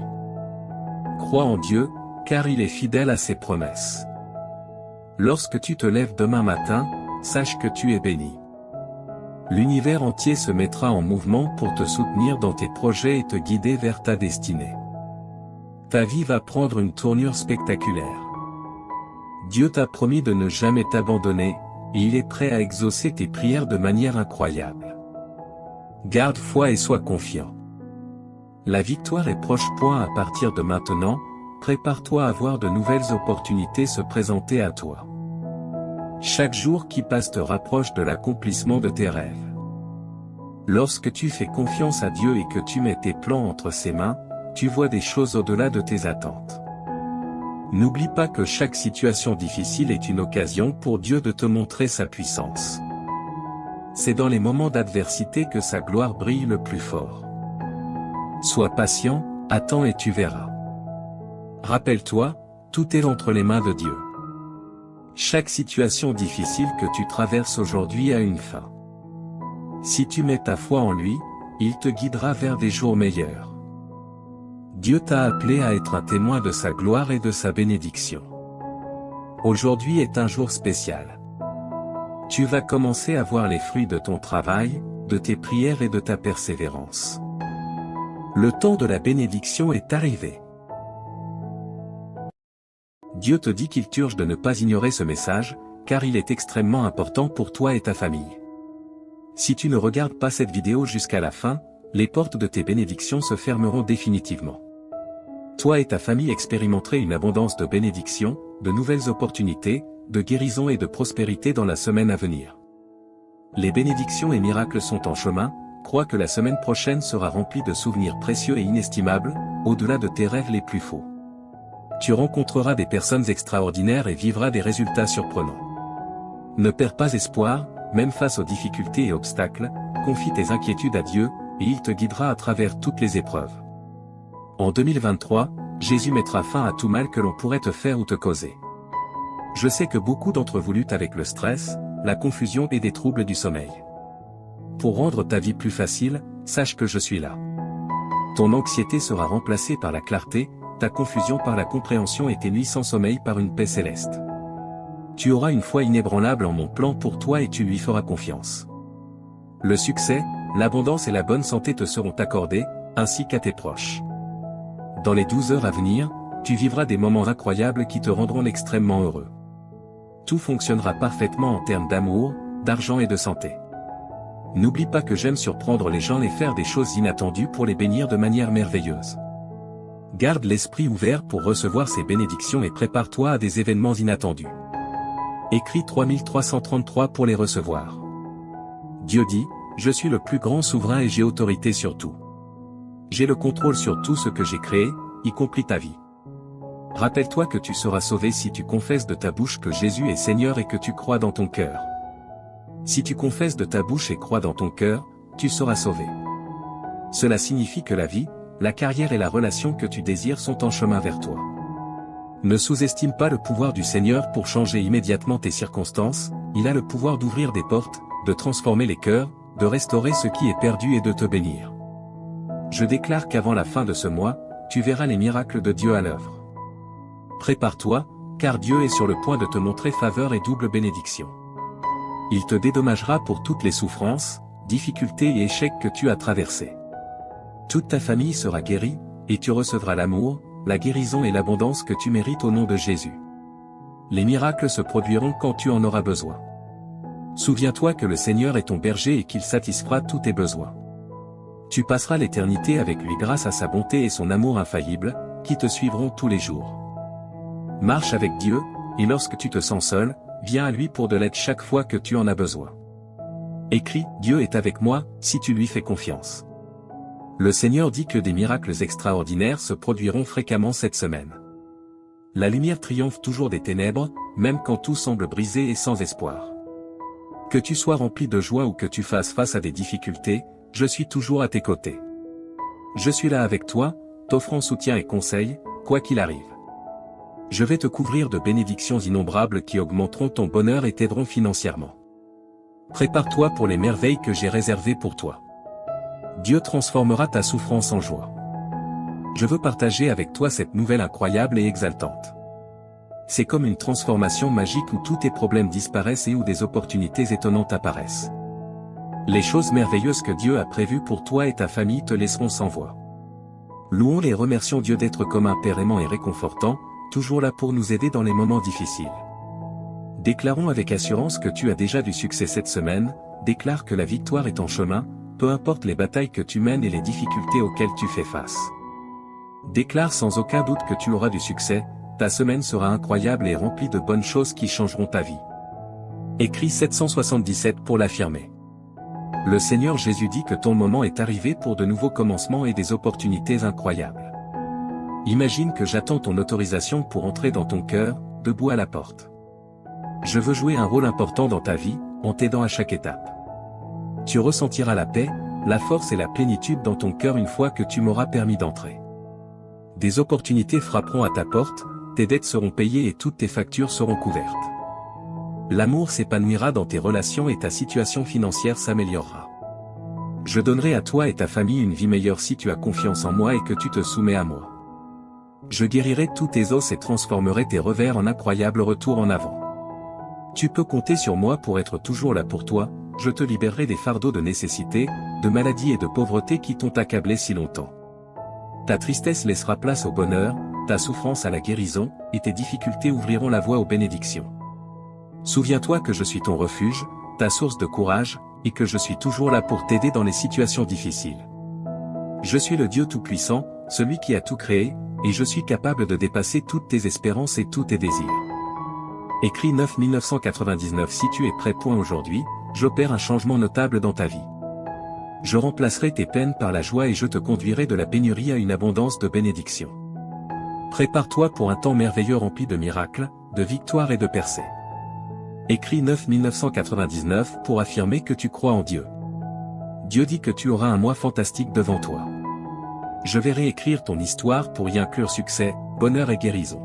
Crois en Dieu, car il est fidèle à ses promesses. Lorsque tu te lèves demain matin, sache que tu es béni. L'univers entier se mettra en mouvement pour te soutenir dans tes projets et te guider vers ta destinée. Ta vie va prendre une tournure spectaculaire. Dieu t'a promis de ne jamais t'abandonner, et il est prêt à exaucer tes prières de manière incroyable. Garde foi et sois confiant. La victoire est proche. À partir de maintenant, prépare-toi à voir de nouvelles opportunités se présenter à toi. Chaque jour qui passe te rapproche de l'accomplissement de tes rêves. Lorsque tu fais confiance à Dieu et que tu mets tes plans entre ses mains, tu vois des choses au-delà de tes attentes. N'oublie pas que chaque situation difficile est une occasion pour Dieu de te montrer sa puissance. C'est dans les moments d'adversité que sa gloire brille le plus fort. Sois patient, attends et tu verras. Rappelle-toi, tout est entre les mains de Dieu. Chaque situation difficile que tu traverses aujourd'hui a une fin. Si tu mets ta foi en lui, il te guidera vers des jours meilleurs. Dieu t'a appelé à être un témoin de sa gloire et de sa bénédiction. Aujourd'hui est un jour spécial. Tu vas commencer à voir les fruits de ton travail, de tes prières et de ta persévérance. Le temps de la bénédiction est arrivé. Dieu te dit qu'il t'urge de ne pas ignorer ce message, car il est extrêmement important pour toi et ta famille. Si tu ne regardes pas cette vidéo jusqu'à la fin, les portes de tes bénédictions se fermeront définitivement. Toi et ta famille expérimenterez une abondance de bénédictions, de nouvelles opportunités, de guérison et de prospérité dans la semaine à venir. Les bénédictions et miracles sont en chemin, crois que la semaine prochaine sera remplie de souvenirs précieux et inestimables, au-delà de tes rêves les plus faux. Tu rencontreras des personnes extraordinaires et vivras des résultats surprenants. Ne perds pas espoir, même face aux difficultés et obstacles, confie tes inquiétudes à Dieu, et il te guidera à travers toutes les épreuves. En 2023, Jésus mettra fin à tout mal que l'on pourrait te faire ou te causer. Je sais que beaucoup d'entre vous luttent avec le stress, la confusion et des troubles du sommeil. Pour rendre ta vie plus facile, sache que je suis là. Ton anxiété sera remplacée par la clarté, ta confusion par la compréhension et tes nuits sans sommeil par une paix céleste. Tu auras une foi inébranlable en mon plan pour toi et tu lui feras confiance. Le succès, l'abondance et la bonne santé te seront accordés, ainsi qu'à tes proches. Dans les 12 heures à venir, tu vivras des moments incroyables qui te rendront extrêmement heureux. Tout fonctionnera parfaitement en termes d'amour, d'argent et de santé. N'oublie pas que j'aime surprendre les gens et faire des choses inattendues pour les bénir de manière merveilleuse. Garde l'esprit ouvert pour recevoir ces bénédictions et prépare-toi à des événements inattendus. Écris 3333 pour les recevoir. Dieu dit, je suis le plus grand souverain et j'ai autorité sur tout. J'ai le contrôle sur tout ce que j'ai créé, y compris ta vie. Rappelle-toi que tu seras sauvé si tu confesses de ta bouche que Jésus est Seigneur et que tu crois dans ton cœur. Si tu confesses de ta bouche et crois dans ton cœur, tu seras sauvé. Cela signifie que la vie, la carrière et la relation que tu désires sont en chemin vers toi. Ne sous-estime pas le pouvoir du Seigneur pour changer immédiatement tes circonstances, il a le pouvoir d'ouvrir des portes, de transformer les cœurs, de restaurer ce qui est perdu et de te bénir. Je déclare qu'avant la fin de ce mois, tu verras les miracles de Dieu à l'œuvre. Prépare-toi, car Dieu est sur le point de te montrer faveur et double bénédiction. Il te dédommagera pour toutes les souffrances, difficultés et échecs que tu as traversés. Toute ta famille sera guérie, et tu recevras l'amour, la guérison et l'abondance que tu mérites au nom de Jésus. Les miracles se produiront quand tu en auras besoin. Souviens-toi que le Seigneur est ton berger et qu'il satisfera tous tes besoins. Tu passeras l'éternité avec lui grâce à sa bonté et son amour infaillible, qui te suivront tous les jours. Marche avec Dieu, et lorsque tu te sens seul, viens à lui pour de l'aide chaque fois que tu en as besoin. Écris, Dieu est avec moi, si tu lui fais confiance. Le Seigneur dit que des miracles extraordinaires se produiront fréquemment cette semaine. La lumière triomphe toujours des ténèbres, même quand tout semble brisé et sans espoir. Que tu sois rempli de joie ou que tu fasses face à des difficultés, je suis toujours à tes côtés. Je suis là avec toi, t'offrant soutien et conseil, quoi qu'il arrive. Je vais te couvrir de bénédictions innombrables qui augmenteront ton bonheur et t'aideront financièrement. Prépare-toi pour les merveilles que j'ai réservées pour toi. Dieu transformera ta souffrance en joie. Je veux partager avec toi cette nouvelle incroyable et exaltante. C'est comme une transformation magique où tous tes problèmes disparaissent et où des opportunités étonnantes apparaissent. Les choses merveilleuses que Dieu a prévues pour toi et ta famille te laisseront sans voix. Louons et remercions Dieu d'être comme un Père aimant et réconfortant, toujours là pour nous aider dans les moments difficiles. Déclarons avec assurance que tu as déjà du succès cette semaine, déclare que la victoire est en chemin, peu importe les batailles que tu mènes et les difficultés auxquelles tu fais face. Déclare sans aucun doute que tu auras du succès, ta semaine sera incroyable et remplie de bonnes choses qui changeront ta vie. Écris 777 pour l'affirmer. Le Seigneur Jésus dit que ton moment est arrivé pour de nouveaux commencements et des opportunités incroyables. Imagine que j'attends ton autorisation pour entrer dans ton cœur, debout à la porte. Je veux jouer un rôle important dans ta vie, en t'aidant à chaque étape. Tu ressentiras la paix, la force et la plénitude dans ton cœur une fois que tu m'auras permis d'entrer. Des opportunités frapperont à ta porte, tes dettes seront payées et toutes tes factures seront couvertes. L'amour s'épanouira dans tes relations et ta situation financière s'améliorera. Je donnerai à toi et ta famille une vie meilleure si tu as confiance en moi et que tu te soumets à moi. Je guérirai tous tes os et transformerai tes revers en incroyables retours en avant. Tu peux compter sur moi pour être toujours là pour toi, je te libérerai des fardeaux de nécessité, de maladie et de pauvreté qui t'ont accablé si longtemps. Ta tristesse laissera place au bonheur, ta souffrance à la guérison, et tes difficultés ouvriront la voie aux bénédictions. Souviens-toi que je suis ton refuge, ta source de courage, et que je suis toujours là pour t'aider dans les situations difficiles. Je suis le Dieu Tout-Puissant, celui qui a tout créé, et je suis capable de dépasser toutes tes espérances et tous tes désirs. Écrit 9 si tu es prêt. Aujourd'hui, j'opère un changement notable dans ta vie. Je remplacerai tes peines par la joie et je te conduirai de la pénurie à une abondance de bénédictions. Prépare-toi pour un temps merveilleux rempli de miracles, de victoires et de percées. Écrit 9 pour affirmer que tu crois en Dieu. Dieu dit que tu auras un mois fantastique devant toi. Je vais réécrire ton histoire pour y inclure succès, bonheur et guérison.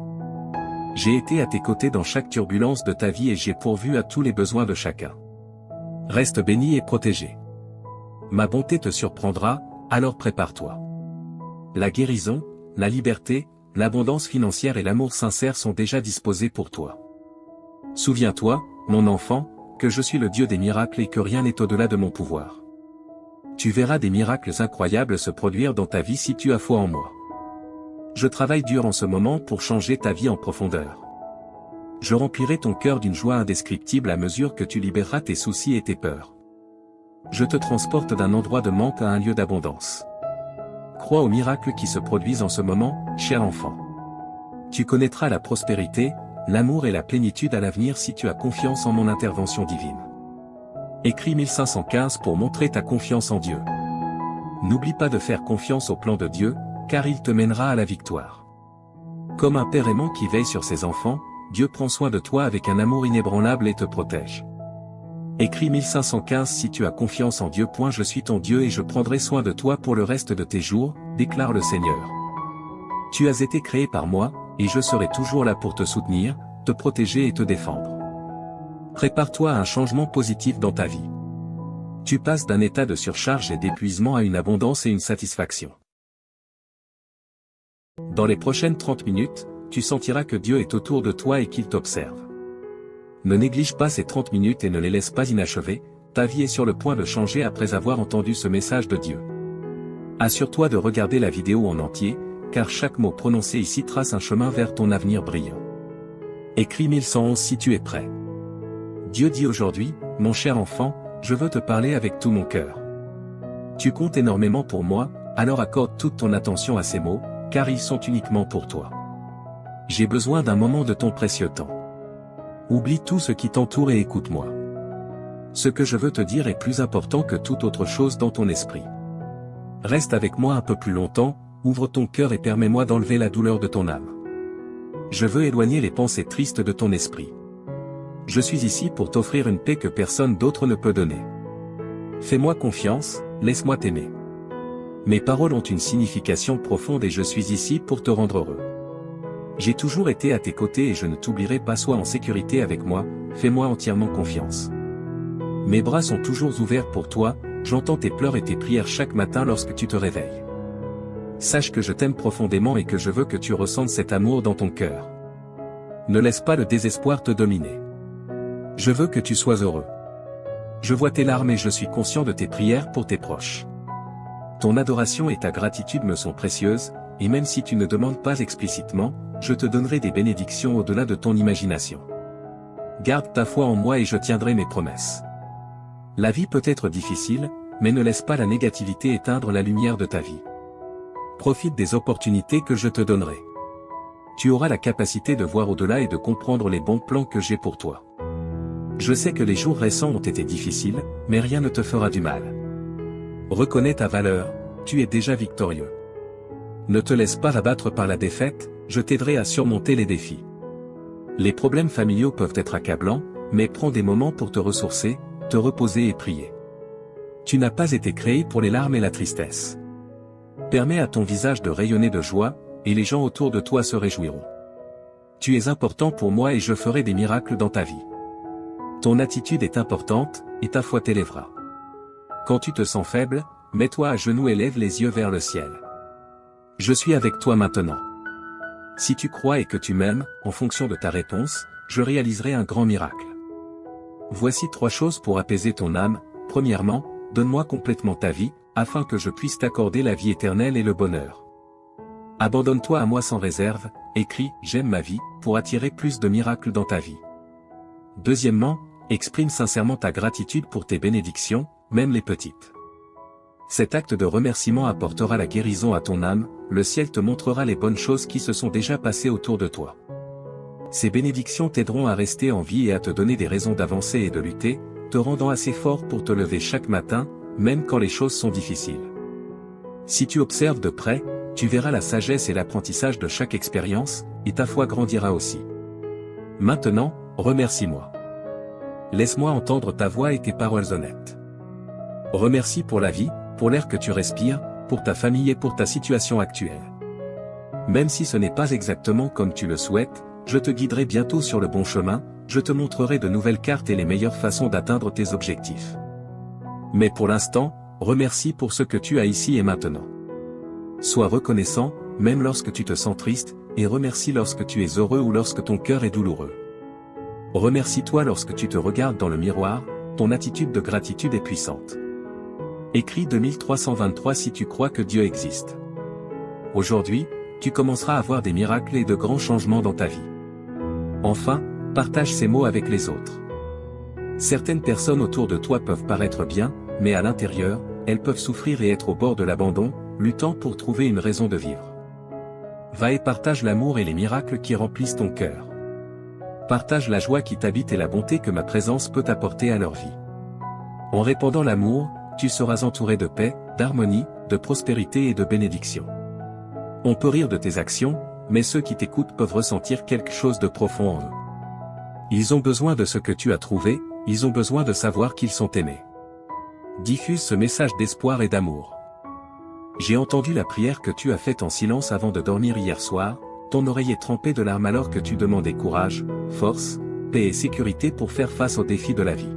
J'ai été à tes côtés dans chaque turbulence de ta vie et j'ai pourvu à tous les besoins de chacun. Reste béni et protégé. Ma bonté te surprendra, alors prépare-toi. La guérison, la liberté, l'abondance financière et l'amour sincère sont déjà disposés pour toi. Souviens-toi, mon enfant, que je suis le Dieu des miracles et que rien n'est au-delà de mon pouvoir. Tu verras des miracles incroyables se produire dans ta vie si tu as foi en moi. Je travaille dur en ce moment pour changer ta vie en profondeur. Je remplirai ton cœur d'une joie indescriptible à mesure que tu libéreras tes soucis et tes peurs. Je te transporte d'un endroit de manque à un lieu d'abondance. Crois aux miracles qui se produisent en ce moment, cher enfant. Tu connaîtras la prospérité, l'amour et la plénitude à l'avenir si tu as confiance en mon intervention divine. Écris 1515 pour montrer ta confiance en Dieu. N'oublie pas de faire confiance au plan de Dieu, car il te mènera à la victoire. Comme un père aimant qui veille sur ses enfants, Dieu prend soin de toi avec un amour inébranlable et te protège. Écris 1515 si tu as confiance en Dieu. Je suis ton Dieu et je prendrai soin de toi pour le reste de tes jours, déclare le Seigneur. Tu as été créé par moi, et je serai toujours là pour te soutenir, te protéger et te défendre. Prépare-toi à un changement positif dans ta vie. Tu passes d'un état de surcharge et d'épuisement à une abondance et une satisfaction. Dans les prochaines 30 minutes, tu sentiras que Dieu est autour de toi et qu'il t'observe. Ne néglige pas ces 30 minutes et ne les laisse pas inachevées, ta vie est sur le point de changer après avoir entendu ce message de Dieu. Assure-toi de regarder la vidéo en entier, car chaque mot prononcé ici trace un chemin vers ton avenir brillant. Écris 1111 si tu es prêt. Dieu dit aujourd'hui, mon cher enfant, je veux te parler avec tout mon cœur. Tu comptes énormément pour moi, alors accorde toute ton attention à ces mots, car ils sont uniquement pour toi. J'ai besoin d'un moment de ton précieux temps. Oublie tout ce qui t'entoure et écoute-moi. Ce que je veux te dire est plus important que toute autre chose dans ton esprit. Reste avec moi un peu plus longtemps, ouvre ton cœur et permets-moi d'enlever la douleur de ton âme. Je veux éloigner les pensées tristes de ton esprit. Je suis ici pour t'offrir une paix que personne d'autre ne peut donner. Fais-moi confiance, laisse-moi t'aimer. Mes paroles ont une signification profonde et je suis ici pour te rendre heureux. J'ai toujours été à tes côtés et je ne t'oublierai pas. Sois en sécurité avec moi, fais-moi entièrement confiance. Mes bras sont toujours ouverts pour toi, j'entends tes pleurs et tes prières chaque matin lorsque tu te réveilles. Sache que je t'aime profondément et que je veux que tu ressentes cet amour dans ton cœur. Ne laisse pas le désespoir te dominer. Je veux que tu sois heureux. Je vois tes larmes et je suis conscient de tes prières pour tes proches. Ton adoration et ta gratitude me sont précieuses, et même si tu ne demandes pas explicitement, je te donnerai des bénédictions au-delà de ton imagination. Garde ta foi en moi et je tiendrai mes promesses. La vie peut être difficile, mais ne laisse pas la négativité éteindre la lumière de ta vie. Profite des opportunités que je te donnerai. Tu auras la capacité de voir au-delà et de comprendre les bons plans que j'ai pour toi. Je sais que les jours récents ont été difficiles, mais rien ne te fera du mal. Reconnais ta valeur, tu es déjà victorieux. Ne te laisse pas abattre par la défaite, je t'aiderai à surmonter les défis. Les problèmes familiaux peuvent être accablants, mais prends des moments pour te ressourcer, te reposer et prier. Tu n'as pas été créé pour les larmes et la tristesse. Permets à ton visage de rayonner de joie, et les gens autour de toi se réjouiront. Tu es important pour moi et je ferai des miracles dans ta vie. Ton attitude est importante, et ta foi t'élèvera. Quand tu te sens faible, mets-toi à genoux et lève les yeux vers le ciel. Je suis avec toi maintenant. Si tu crois et que tu m'aimes, en fonction de ta réponse, je réaliserai un grand miracle. Voici 3 choses pour apaiser ton âme. Premièrement, donne-moi complètement ta vie, afin que je puisse t'accorder la vie éternelle et le bonheur. Abandonne-toi à moi sans réserve, écris « J'aime ma vie » pour attirer plus de miracles dans ta vie. Deuxièmement, exprime sincèrement ta gratitude pour tes bénédictions, même les petites. Cet acte de remerciement apportera la guérison à ton âme, le ciel te montrera les bonnes choses qui se sont déjà passées autour de toi. Ces bénédictions t'aideront à rester en vie et à te donner des raisons d'avancer et de lutter, te rendant assez fort pour te lever chaque matin, même quand les choses sont difficiles. Si tu observes de près, tu verras la sagesse et l'apprentissage de chaque expérience, et ta foi grandira aussi. Maintenant, remercie-moi. Laisse-moi entendre ta voix et tes paroles honnêtes. Remercie pour la vie, pour l'air que tu respires, pour ta famille et pour ta situation actuelle. Même si ce n'est pas exactement comme tu le souhaites, je te guiderai bientôt sur le bon chemin, je te montrerai de nouvelles cartes et les meilleures façons d'atteindre tes objectifs. Mais pour l'instant, remercie pour ce que tu as ici et maintenant. Sois reconnaissant, même lorsque tu te sens triste, et remercie lorsque tu es heureux ou lorsque ton cœur est douloureux. Remercie-toi lorsque tu te regardes dans le miroir, ton attitude de gratitude est puissante. Écris 2323 si tu crois que Dieu existe. Aujourd'hui, tu commenceras à voir des miracles et de grands changements dans ta vie. Enfin, partage ces mots avec les autres. Certaines personnes autour de toi peuvent paraître bien, mais à l'intérieur, elles peuvent souffrir et être au bord de l'abandon, luttant pour trouver une raison de vivre. Va et partage l'amour et les miracles qui remplissent ton cœur. Partage la joie qui t'habite et la bonté que ma présence peut apporter à leur vie. En répandant l'amour, tu seras entouré de paix, d'harmonie, de prospérité et de bénédiction. On peut rire de tes actions, mais ceux qui t'écoutent peuvent ressentir quelque chose de profond en eux. Ils ont besoin de ce que tu as trouvé, ils ont besoin de savoir qu'ils sont aimés. Diffuse ce message d'espoir et d'amour. J'ai entendu la prière que tu as faite en silence avant de dormir hier soir, ton oreille est trempée de larmes alors que tu demandais courage, force, paix et sécurité pour faire face aux défis de la vie.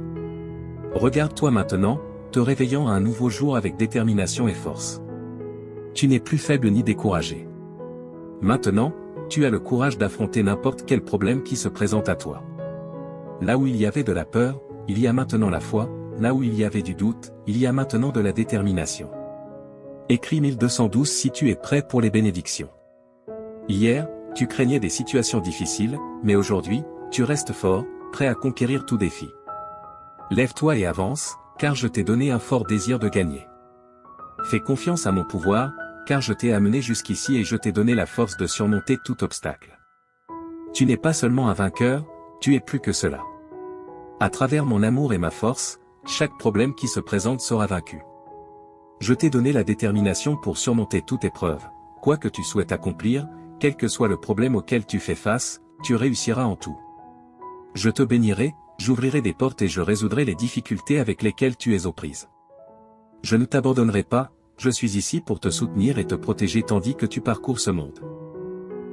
Regarde-toi maintenant, te réveillant à un nouveau jour avec détermination et force. Tu n'es plus faible ni découragé. Maintenant, tu as le courage d'affronter n'importe quel problème qui se présente à toi. Là où il y avait de la peur, il y a maintenant la foi, là où il y avait du doute, il y a maintenant de la détermination. Écris 1212 si tu es prêt pour les bénédictions. Hier, tu craignais des situations difficiles, mais aujourd'hui, tu restes fort, prêt à conquérir tout défi. Lève-toi et avance, car je t'ai donné un fort désir de gagner. Fais confiance à mon pouvoir, car je t'ai amené jusqu'ici et je t'ai donné la force de surmonter tout obstacle. Tu n'es pas seulement un vainqueur, tu es plus que cela. À travers mon amour et ma force, chaque problème qui se présente sera vaincu. Je t'ai donné la détermination pour surmonter toute épreuve, quoi que tu souhaites accomplir, quel que soit le problème auquel tu fais face, tu réussiras en tout. Je te bénirai, j'ouvrirai des portes et je résoudrai les difficultés avec lesquelles tu es aux prises. Je ne t'abandonnerai pas, je suis ici pour te soutenir et te protéger tandis que tu parcours ce monde.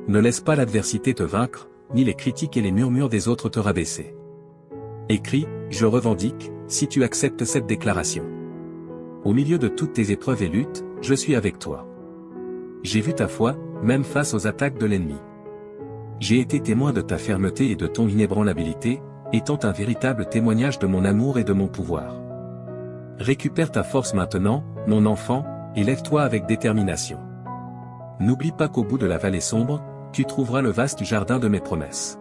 Ne laisse pas l'adversité te vaincre, ni les critiques et les murmures des autres te rabaisser. Écris, je revendique, si tu acceptes cette déclaration. Au milieu de toutes tes épreuves et luttes, je suis avec toi. J'ai vu ta foi, même face aux attaques de l'ennemi. J'ai été témoin de ta fermeté et de ton inébranlabilité, étant un véritable témoignage de mon amour et de mon pouvoir. Récupère ta force maintenant, mon enfant, et lève-toi avec détermination. N'oublie pas qu'au bout de la vallée sombre, tu trouveras le vaste jardin de mes promesses.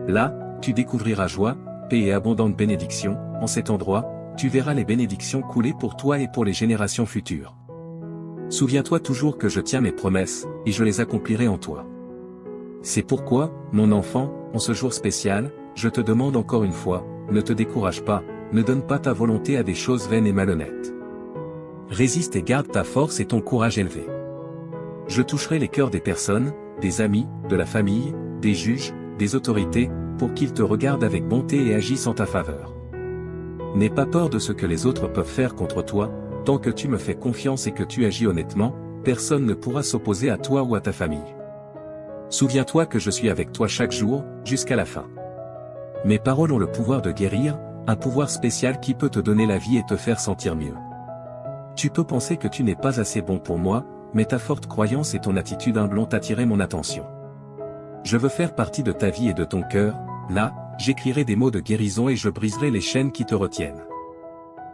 Là, tu découvriras joie, paix et abondante bénédiction, en cet endroit, tu verras les bénédictions couler pour toi et pour les générations futures. Souviens-toi toujours que je tiens mes promesses, et je les accomplirai en toi. C'est pourquoi, mon enfant, en ce jour spécial, je te demande encore une fois, ne te décourage pas, ne donne pas ta volonté à des choses vaines et malhonnêtes. Résiste et garde ta force et ton courage élevé. Je toucherai les cœurs des personnes, des amis, de la famille, des juges, des autorités, pour qu'ils te regardent avec bonté et agissent en ta faveur. N'aie pas peur de ce que les autres peuvent faire contre toi, tant que tu me fais confiance et que tu agis honnêtement, personne ne pourra s'opposer à toi ou à ta famille. Souviens-toi que je suis avec toi chaque jour, jusqu'à la fin. Mes paroles ont le pouvoir de guérir, un pouvoir spécial qui peut te donner la vie et te faire sentir mieux. Tu peux penser que tu n'es pas assez bon pour moi, mais ta forte croyance et ton attitude humble ont attiré mon attention. Je veux faire partie de ta vie et de ton cœur, là, j'écrirai des mots de guérison et je briserai les chaînes qui te retiennent.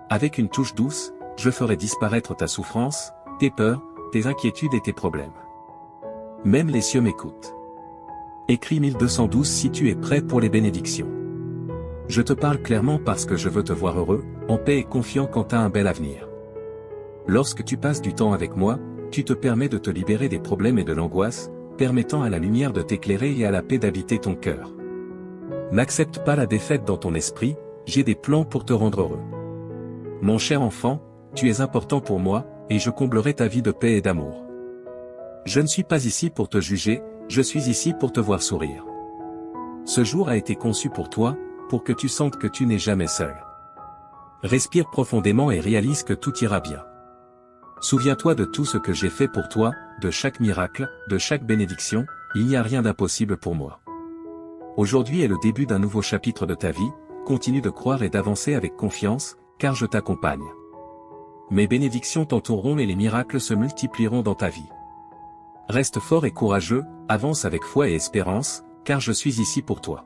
Avec une touche douce, je ferai disparaître ta souffrance, tes peurs, tes inquiétudes et tes problèmes. Même les cieux m'écoutent. Écris 1212 si tu es prêt pour les bénédictions. Je te parle clairement parce que je veux te voir heureux, en paix et confiant quant à un bel avenir. Lorsque tu passes du temps avec moi, tu te permets de te libérer des problèmes et de l'angoisse, permettant à la lumière de t'éclairer et à la paix d'habiter ton cœur. N'accepte pas la défaite dans ton esprit, j'ai des plans pour te rendre heureux. Mon cher enfant, tu es important pour moi, et je comblerai ta vie de paix et d'amour. Je ne suis pas ici pour te juger, je suis ici pour te voir sourire. Ce jour a été conçu pour toi, pour que tu sentes que tu n'es jamais seul. Respire profondément et réalise que tout ira bien. Souviens-toi de tout ce que j'ai fait pour toi, de chaque miracle, de chaque bénédiction, il n'y a rien d'impossible pour moi. Aujourd'hui est le début d'un nouveau chapitre de ta vie, continue de croire et d'avancer avec confiance, car je t'accompagne. Mes bénédictions t'entoureront et les miracles se multiplieront dans ta vie. Reste fort et courageux, avance avec foi et espérance, car je suis ici pour toi.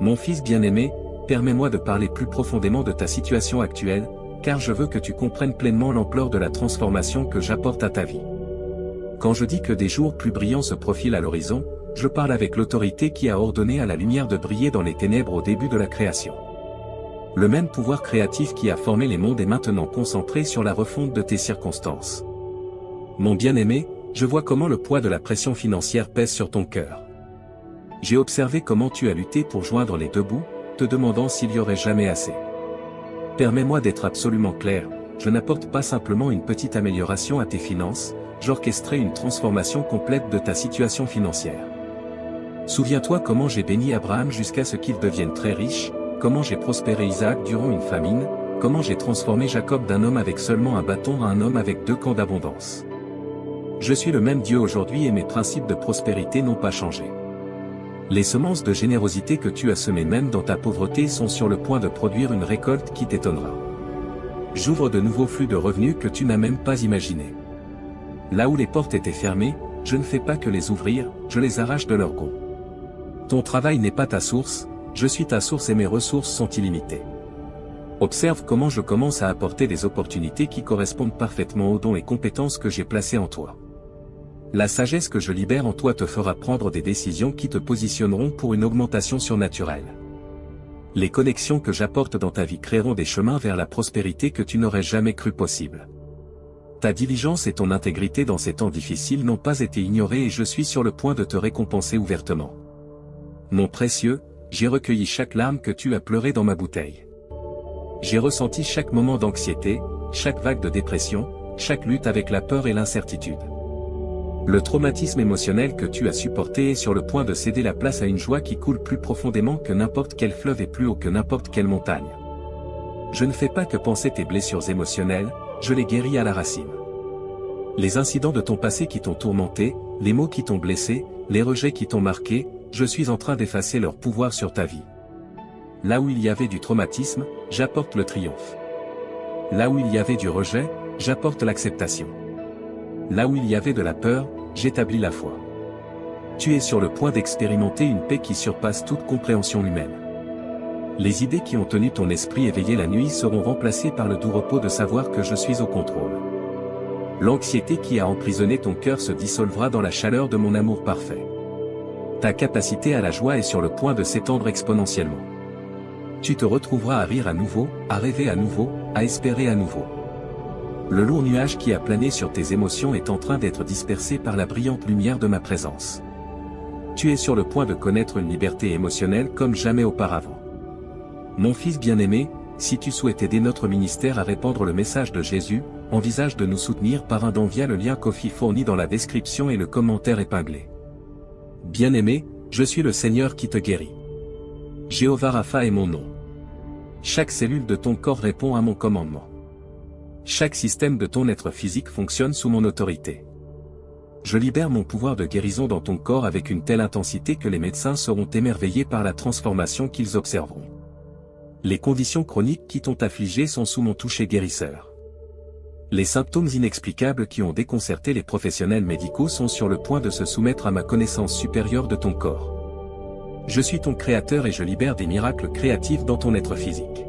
Mon fils bien-aimé, permets-moi de parler plus profondément de ta situation actuelle, car je veux que tu comprennes pleinement l'ampleur de la transformation que j'apporte à ta vie. Quand je dis que des jours plus brillants se profilent à l'horizon, je parle avec l'autorité qui a ordonné à la lumière de briller dans les ténèbres au début de la création. Le même pouvoir créatif qui a formé les mondes est maintenant concentré sur la refonte de tes circonstances. Mon bien-aimé, je vois comment le poids de la pression financière pèse sur ton cœur. J'ai observé comment tu as lutté pour joindre les deux bouts, te demandant s'il y aurait jamais assez. Permets-moi d'être absolument clair, je n'apporte pas simplement une petite amélioration à tes finances, j'orchestrerai une transformation complète de ta situation financière. Souviens-toi comment j'ai béni Abraham jusqu'à ce qu'il devienne très riche, comment j'ai prospéré Isaac durant une famine, comment j'ai transformé Jacob d'un homme avec seulement un bâton à un homme avec 2 camps d'abondance. Je suis le même Dieu aujourd'hui et mes principes de prospérité n'ont pas changé. Les semences de générosité que tu as semées même dans ta pauvreté sont sur le point de produire une récolte qui t'étonnera. J'ouvre de nouveaux flux de revenus que tu n'as même pas imaginés. Là où les portes étaient fermées, je ne fais pas que les ouvrir, je les arrache de leur gonds. Ton travail n'est pas ta source, je suis ta source et mes ressources sont illimitées. Observe comment je commence à apporter des opportunités qui correspondent parfaitement aux dons et compétences que j'ai placés en toi. La sagesse que je libère en toi te fera prendre des décisions qui te positionneront pour une augmentation surnaturelle. Les connexions que j'apporte dans ta vie créeront des chemins vers la prospérité que tu n'aurais jamais cru possible. Ta diligence et ton intégrité dans ces temps difficiles n'ont pas été ignorées et je suis sur le point de te récompenser ouvertement. Mon précieux, j'ai recueilli chaque larme que tu as pleurée dans ma bouteille. J'ai ressenti chaque moment d'anxiété, chaque vague de dépression, chaque lutte avec la peur et l'incertitude. Le traumatisme émotionnel que tu as supporté est sur le point de céder la place à une joie qui coule plus profondément que n'importe quel fleuve et plus haut que n'importe quelle montagne. Je ne fais pas que penser tes blessures émotionnelles, je les guéris à la racine. Les incidents de ton passé qui t'ont tourmenté, les mots qui t'ont blessé, les rejets qui t'ont marqué, je suis en train d'effacer leur pouvoir sur ta vie. Là où il y avait du traumatisme, j'apporte le triomphe. Là où il y avait du rejet, j'apporte l'acceptation. Là où il y avait de la peur, j'établis la foi. Tu es sur le point d'expérimenter une paix qui surpasse toute compréhension humaine. Les idées qui ont tenu ton esprit éveillé la nuit seront remplacées par le doux repos de savoir que je suis au contrôle. L'anxiété qui a emprisonné ton cœur se dissolvera dans la chaleur de mon amour parfait. Ta capacité à la joie est sur le point de s'étendre exponentiellement. Tu te retrouveras à rire à nouveau, à rêver à nouveau, à espérer à nouveau. Le lourd nuage qui a plané sur tes émotions est en train d'être dispersé par la brillante lumière de ma présence. Tu es sur le point de connaître une liberté émotionnelle comme jamais auparavant. Mon fils bien-aimé, si tu souhaites aider notre ministère à répandre le message de Jésus, envisage de nous soutenir par un don via le lien Ko-fi fourni dans la description et le commentaire épinglé. Bien-aimé, je suis le Seigneur qui te guérit. Jéhovah Rapha est mon nom. Chaque cellule de ton corps répond à mon commandement. Chaque système de ton être physique fonctionne sous mon autorité. Je libère mon pouvoir de guérison dans ton corps avec une telle intensité que les médecins seront émerveillés par la transformation qu'ils observeront. Les conditions chroniques qui t'ont affligé sont sous mon toucher guérisseur. Les symptômes inexplicables qui ont déconcerté les professionnels médicaux sont sur le point de se soumettre à ma connaissance supérieure de ton corps. Je suis ton créateur et je libère des miracles créatifs dans ton être physique.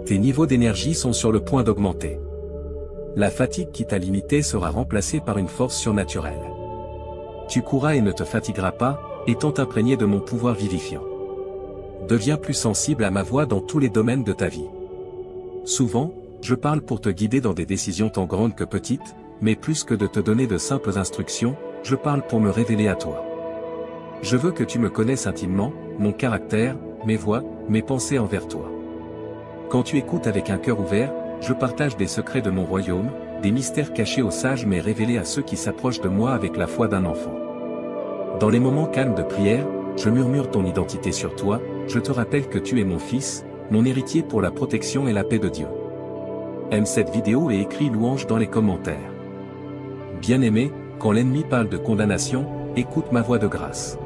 Tes niveaux d'énergie sont sur le point d'augmenter. La fatigue qui t'a limité sera remplacée par une force surnaturelle. Tu courras et ne te fatigueras pas, étant imprégné de mon pouvoir vivifiant. Deviens plus sensible à ma voix dans tous les domaines de ta vie. Souvent, je parle pour te guider dans des décisions tant grandes que petites, mais plus que de te donner de simples instructions, je parle pour me révéler à toi. Je veux que tu me connaisses intimement, mon caractère, mes voies, mes pensées envers toi. Quand tu écoutes avec un cœur ouvert, je partage des secrets de mon royaume, des mystères cachés aux sages mais révélés à ceux qui s'approchent de moi avec la foi d'un enfant. Dans les moments calmes de prière, je murmure ton identité sur toi, je te rappelle que tu es mon fils, mon héritier pour la protection et la paix de Dieu. Aime cette vidéo et écris louange dans les commentaires. Bien-aimé, quand l'ennemi parle de condamnation, écoute ma voix de grâce.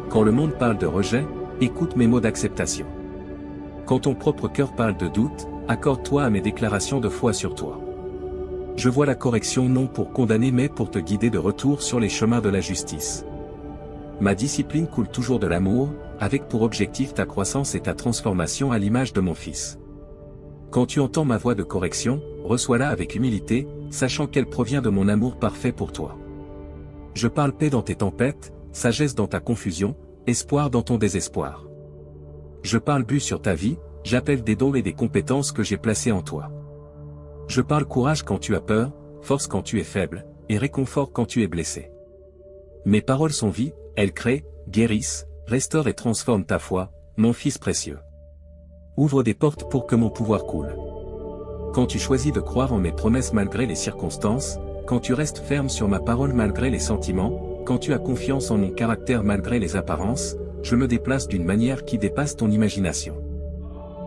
Quand le monde parle de rejet, écoute mes mots d'acceptation. Quand ton propre cœur parle de doute, accorde-toi à mes déclarations de foi sur toi. Je vois la correction non pour condamner mais pour te guider de retour sur les chemins de la justice. Ma discipline coule toujours de l'amour, avec pour objectif ta croissance et ta transformation à l'image de mon Fils. Quand tu entends ma voix de correction, reçois-la avec humilité, sachant qu'elle provient de mon amour parfait pour toi. Je parle paix dans tes tempêtes, sagesse dans ta confusion, espoir dans ton désespoir. Je parle but sur ta vie, j'appelle des dons et des compétences que j'ai placés en toi. Je parle courage quand tu as peur, force quand tu es faible, et réconfort quand tu es blessé. Mes paroles sont vie, elles créent, guérissent, restaurent et transforment ta foi, mon Fils précieux. Ouvre des portes pour que mon pouvoir coule. Quand tu choisis de croire en mes promesses malgré les circonstances, quand tu restes ferme sur ma parole malgré les sentiments, quand tu as confiance en mon caractère malgré les apparences, je me déplace d'une manière qui dépasse ton imagination.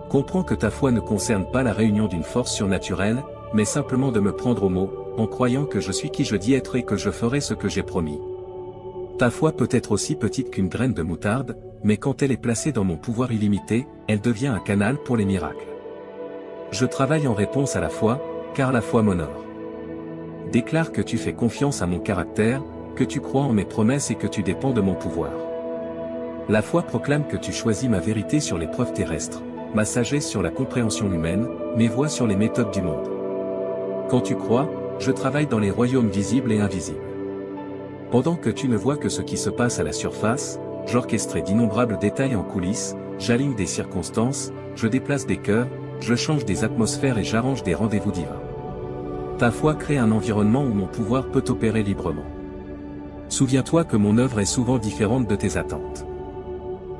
Comprends que ta foi ne concerne pas la réunion d'une force surnaturelle, mais simplement de me prendre au mot, en croyant que je suis qui je dis être et que je ferai ce que j'ai promis. Ta foi peut être aussi petite qu'une graine de moutarde, mais quand elle est placée dans mon pouvoir illimité, elle devient un canal pour les miracles. Je travaille en réponse à la foi, car la foi m'honore. Déclare que tu fais confiance à mon caractère, que tu crois en mes promesses et que tu dépends de mon pouvoir. La foi proclame que tu choisis ma vérité sur les preuves terrestres, ma sagesse sur la compréhension humaine, mes voies sur les méthodes du monde. Quand tu crois, je travaille dans les royaumes visibles et invisibles. Pendant que tu ne vois que ce qui se passe à la surface, j'orchestrais d'innombrables détails en coulisses, j'aligne des circonstances, je déplace des cœurs, je change des atmosphères et j'arrange des rendez-vous divins. Ta foi crée un environnement où mon pouvoir peut opérer librement. Souviens-toi que mon œuvre est souvent différente de tes attentes.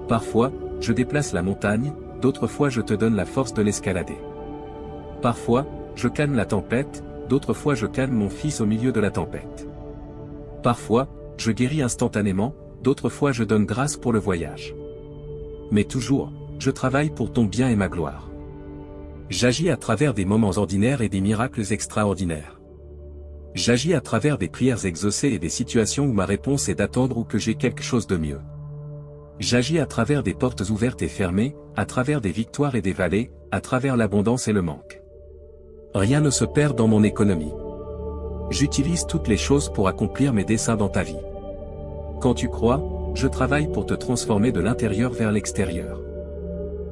Parfois, je déplace la montagne, d'autres fois je te donne la force de l'escalader. Parfois, je calme la tempête, d'autres fois je calme mon fils au milieu de la tempête. Parfois, je guéris instantanément, d'autres fois je donne grâce pour le voyage. Mais toujours, je travaille pour ton bien et ma gloire. J'agis à travers des moments ordinaires et des miracles extraordinaires. J'agis à travers des prières exaucées et des situations où ma réponse est d'attendre ou que j'ai quelque chose de mieux. J'agis à travers des portes ouvertes et fermées, à travers des victoires et des vallées, à travers l'abondance et le manque. Rien ne se perd dans mon économie. J'utilise toutes les choses pour accomplir mes desseins dans ta vie. Quand tu crois, je travaille pour te transformer de l'intérieur vers l'extérieur.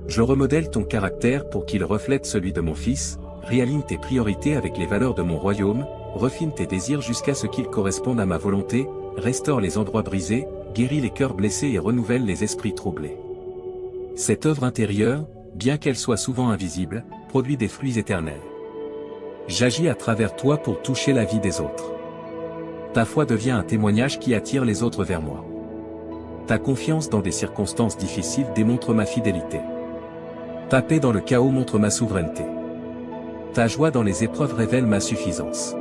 Je remodèle ton caractère pour qu'il reflète celui de mon Fils, réaligne tes priorités avec les valeurs de mon royaume, refine tes désirs jusqu'à ce qu'ils correspondent à ma volonté, restaure les endroits brisés, guérit les cœurs blessés et renouvelle les esprits troublés. Cette œuvre intérieure, bien qu'elle soit souvent invisible, produit des fruits éternels. J'agis à travers toi pour toucher la vie des autres. Ta foi devient un témoignage qui attire les autres vers moi. Ta confiance dans des circonstances difficiles démontre ma fidélité. Ta paix dans le chaos montre ma souveraineté. Ta joie dans les épreuves révèle ma suffisance.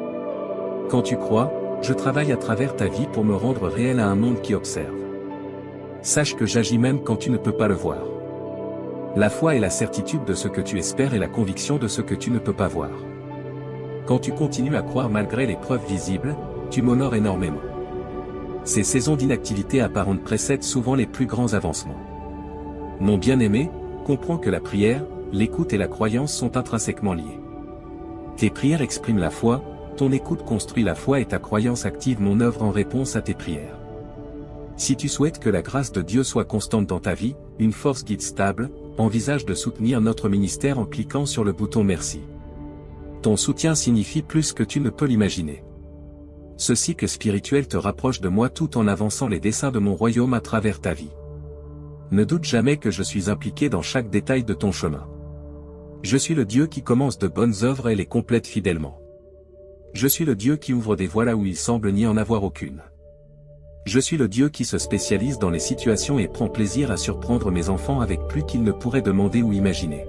Quand tu crois, je travaille à travers ta vie pour me rendre réel à un monde qui observe. Sache que j'agis même quand tu ne peux pas le voir. La foi est la certitude de ce que tu espères et la conviction de ce que tu ne peux pas voir. Quand tu continues à croire malgré les preuves visibles, tu m'honores énormément. Ces saisons d'inactivité apparente précèdent souvent les plus grands avancements. Mon bien-aimé, comprends que la prière, l'écoute et la croyance sont intrinsèquement liées. Tes prières expriment la foi, ton écoute construit la foi et ta croyance active mon œuvre en réponse à tes prières. Si tu souhaites que la grâce de Dieu soit constante dans ta vie, une force guide stable, envisage de soutenir notre ministère en cliquant sur le bouton Merci. Ton soutien signifie plus que tu ne peux l'imaginer. Ce cycle spirituel te rapproche de moi tout en avançant les desseins de mon royaume à travers ta vie. Ne doute jamais que je suis impliqué dans chaque détail de ton chemin. Je suis le Dieu qui commence de bonnes œuvres et les complète fidèlement. Je suis le Dieu qui ouvre des voies là où il semble n'y en avoir aucune. Je suis le Dieu qui se spécialise dans les situations et prend plaisir à surprendre mes enfants avec plus qu'ils ne pourraient demander ou imaginer.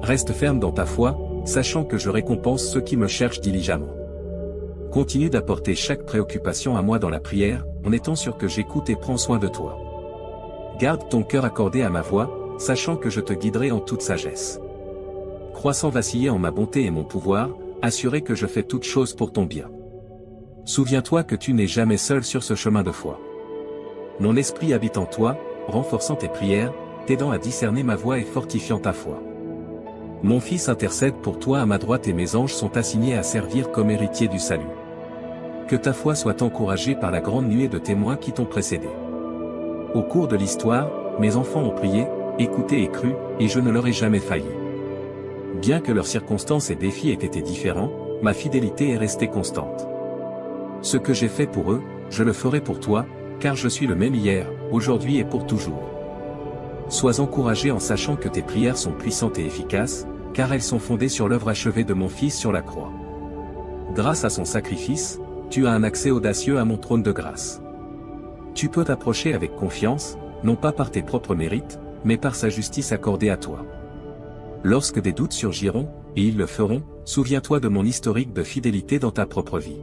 Reste ferme dans ta foi, sachant que je récompense ceux qui me cherchent diligemment. Continue d'apporter chaque préoccupation à moi dans la prière, en étant sûr que j'écoute et prends soin de toi. Garde ton cœur accordé à ma voix, sachant que je te guiderai en toute sagesse. Crois sans vaciller en ma bonté et mon pouvoir, assuré que je fais toutes choses pour ton bien. Souviens-toi que tu n'es jamais seul sur ce chemin de foi. Mon esprit habite en toi, renforçant tes prières, t'aidant à discerner ma voix et fortifiant ta foi. Mon Fils intercède pour toi à ma droite et mes anges sont assignés à servir comme héritiers du salut. Que ta foi soit encouragée par la grande nuée de témoins qui t'ont précédé. Au cours de l'histoire, mes enfants ont prié, écouté et cru, et je ne leur ai jamais failli. Bien que leurs circonstances et défis aient été différents, ma fidélité est restée constante. Ce que j'ai fait pour eux, je le ferai pour toi, car je suis le même hier, aujourd'hui et pour toujours. Sois encouragé en sachant que tes prières sont puissantes et efficaces, car elles sont fondées sur l'œuvre achevée de mon Fils sur la croix. Grâce à son sacrifice, tu as un accès audacieux à mon trône de grâce. Tu peux t'approcher avec confiance, non pas par tes propres mérites, mais par sa justice accordée à toi. Lorsque des doutes surgiront, et ils le feront, souviens-toi de mon historique de fidélité dans ta propre vie.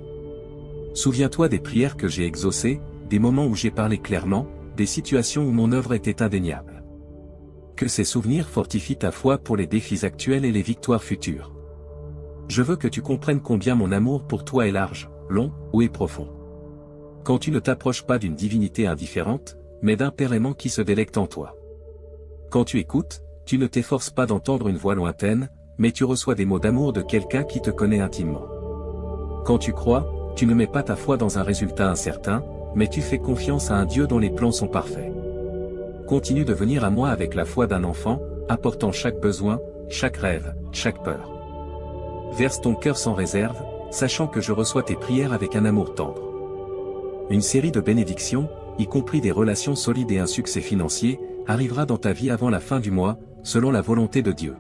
Souviens-toi des prières que j'ai exaucées, des moments où j'ai parlé clairement, des situations où mon œuvre était indéniable. Que ces souvenirs fortifient ta foi pour les défis actuels et les victoires futures. Je veux que tu comprennes combien mon amour pour toi est large, long, haut et profond. Quand tu ne t'approches pas d'une divinité indifférente, mais d'un Père aimant qui se délecte en toi. Quand tu écoutes, tu ne t'efforces pas d'entendre une voix lointaine, mais tu reçois des mots d'amour de quelqu'un qui te connaît intimement. Quand tu crois, tu ne mets pas ta foi dans un résultat incertain, mais tu fais confiance à un Dieu dont les plans sont parfaits. Continue de venir à moi avec la foi d'un enfant, apportant chaque besoin, chaque rêve, chaque peur. Verse ton cœur sans réserve, sachant que je reçois tes prières avec un amour tendre. Une série de bénédictions, y compris des relations solides et un succès financier, arrivera dans ta vie avant la fin du mois, selon la volonté de Dieu.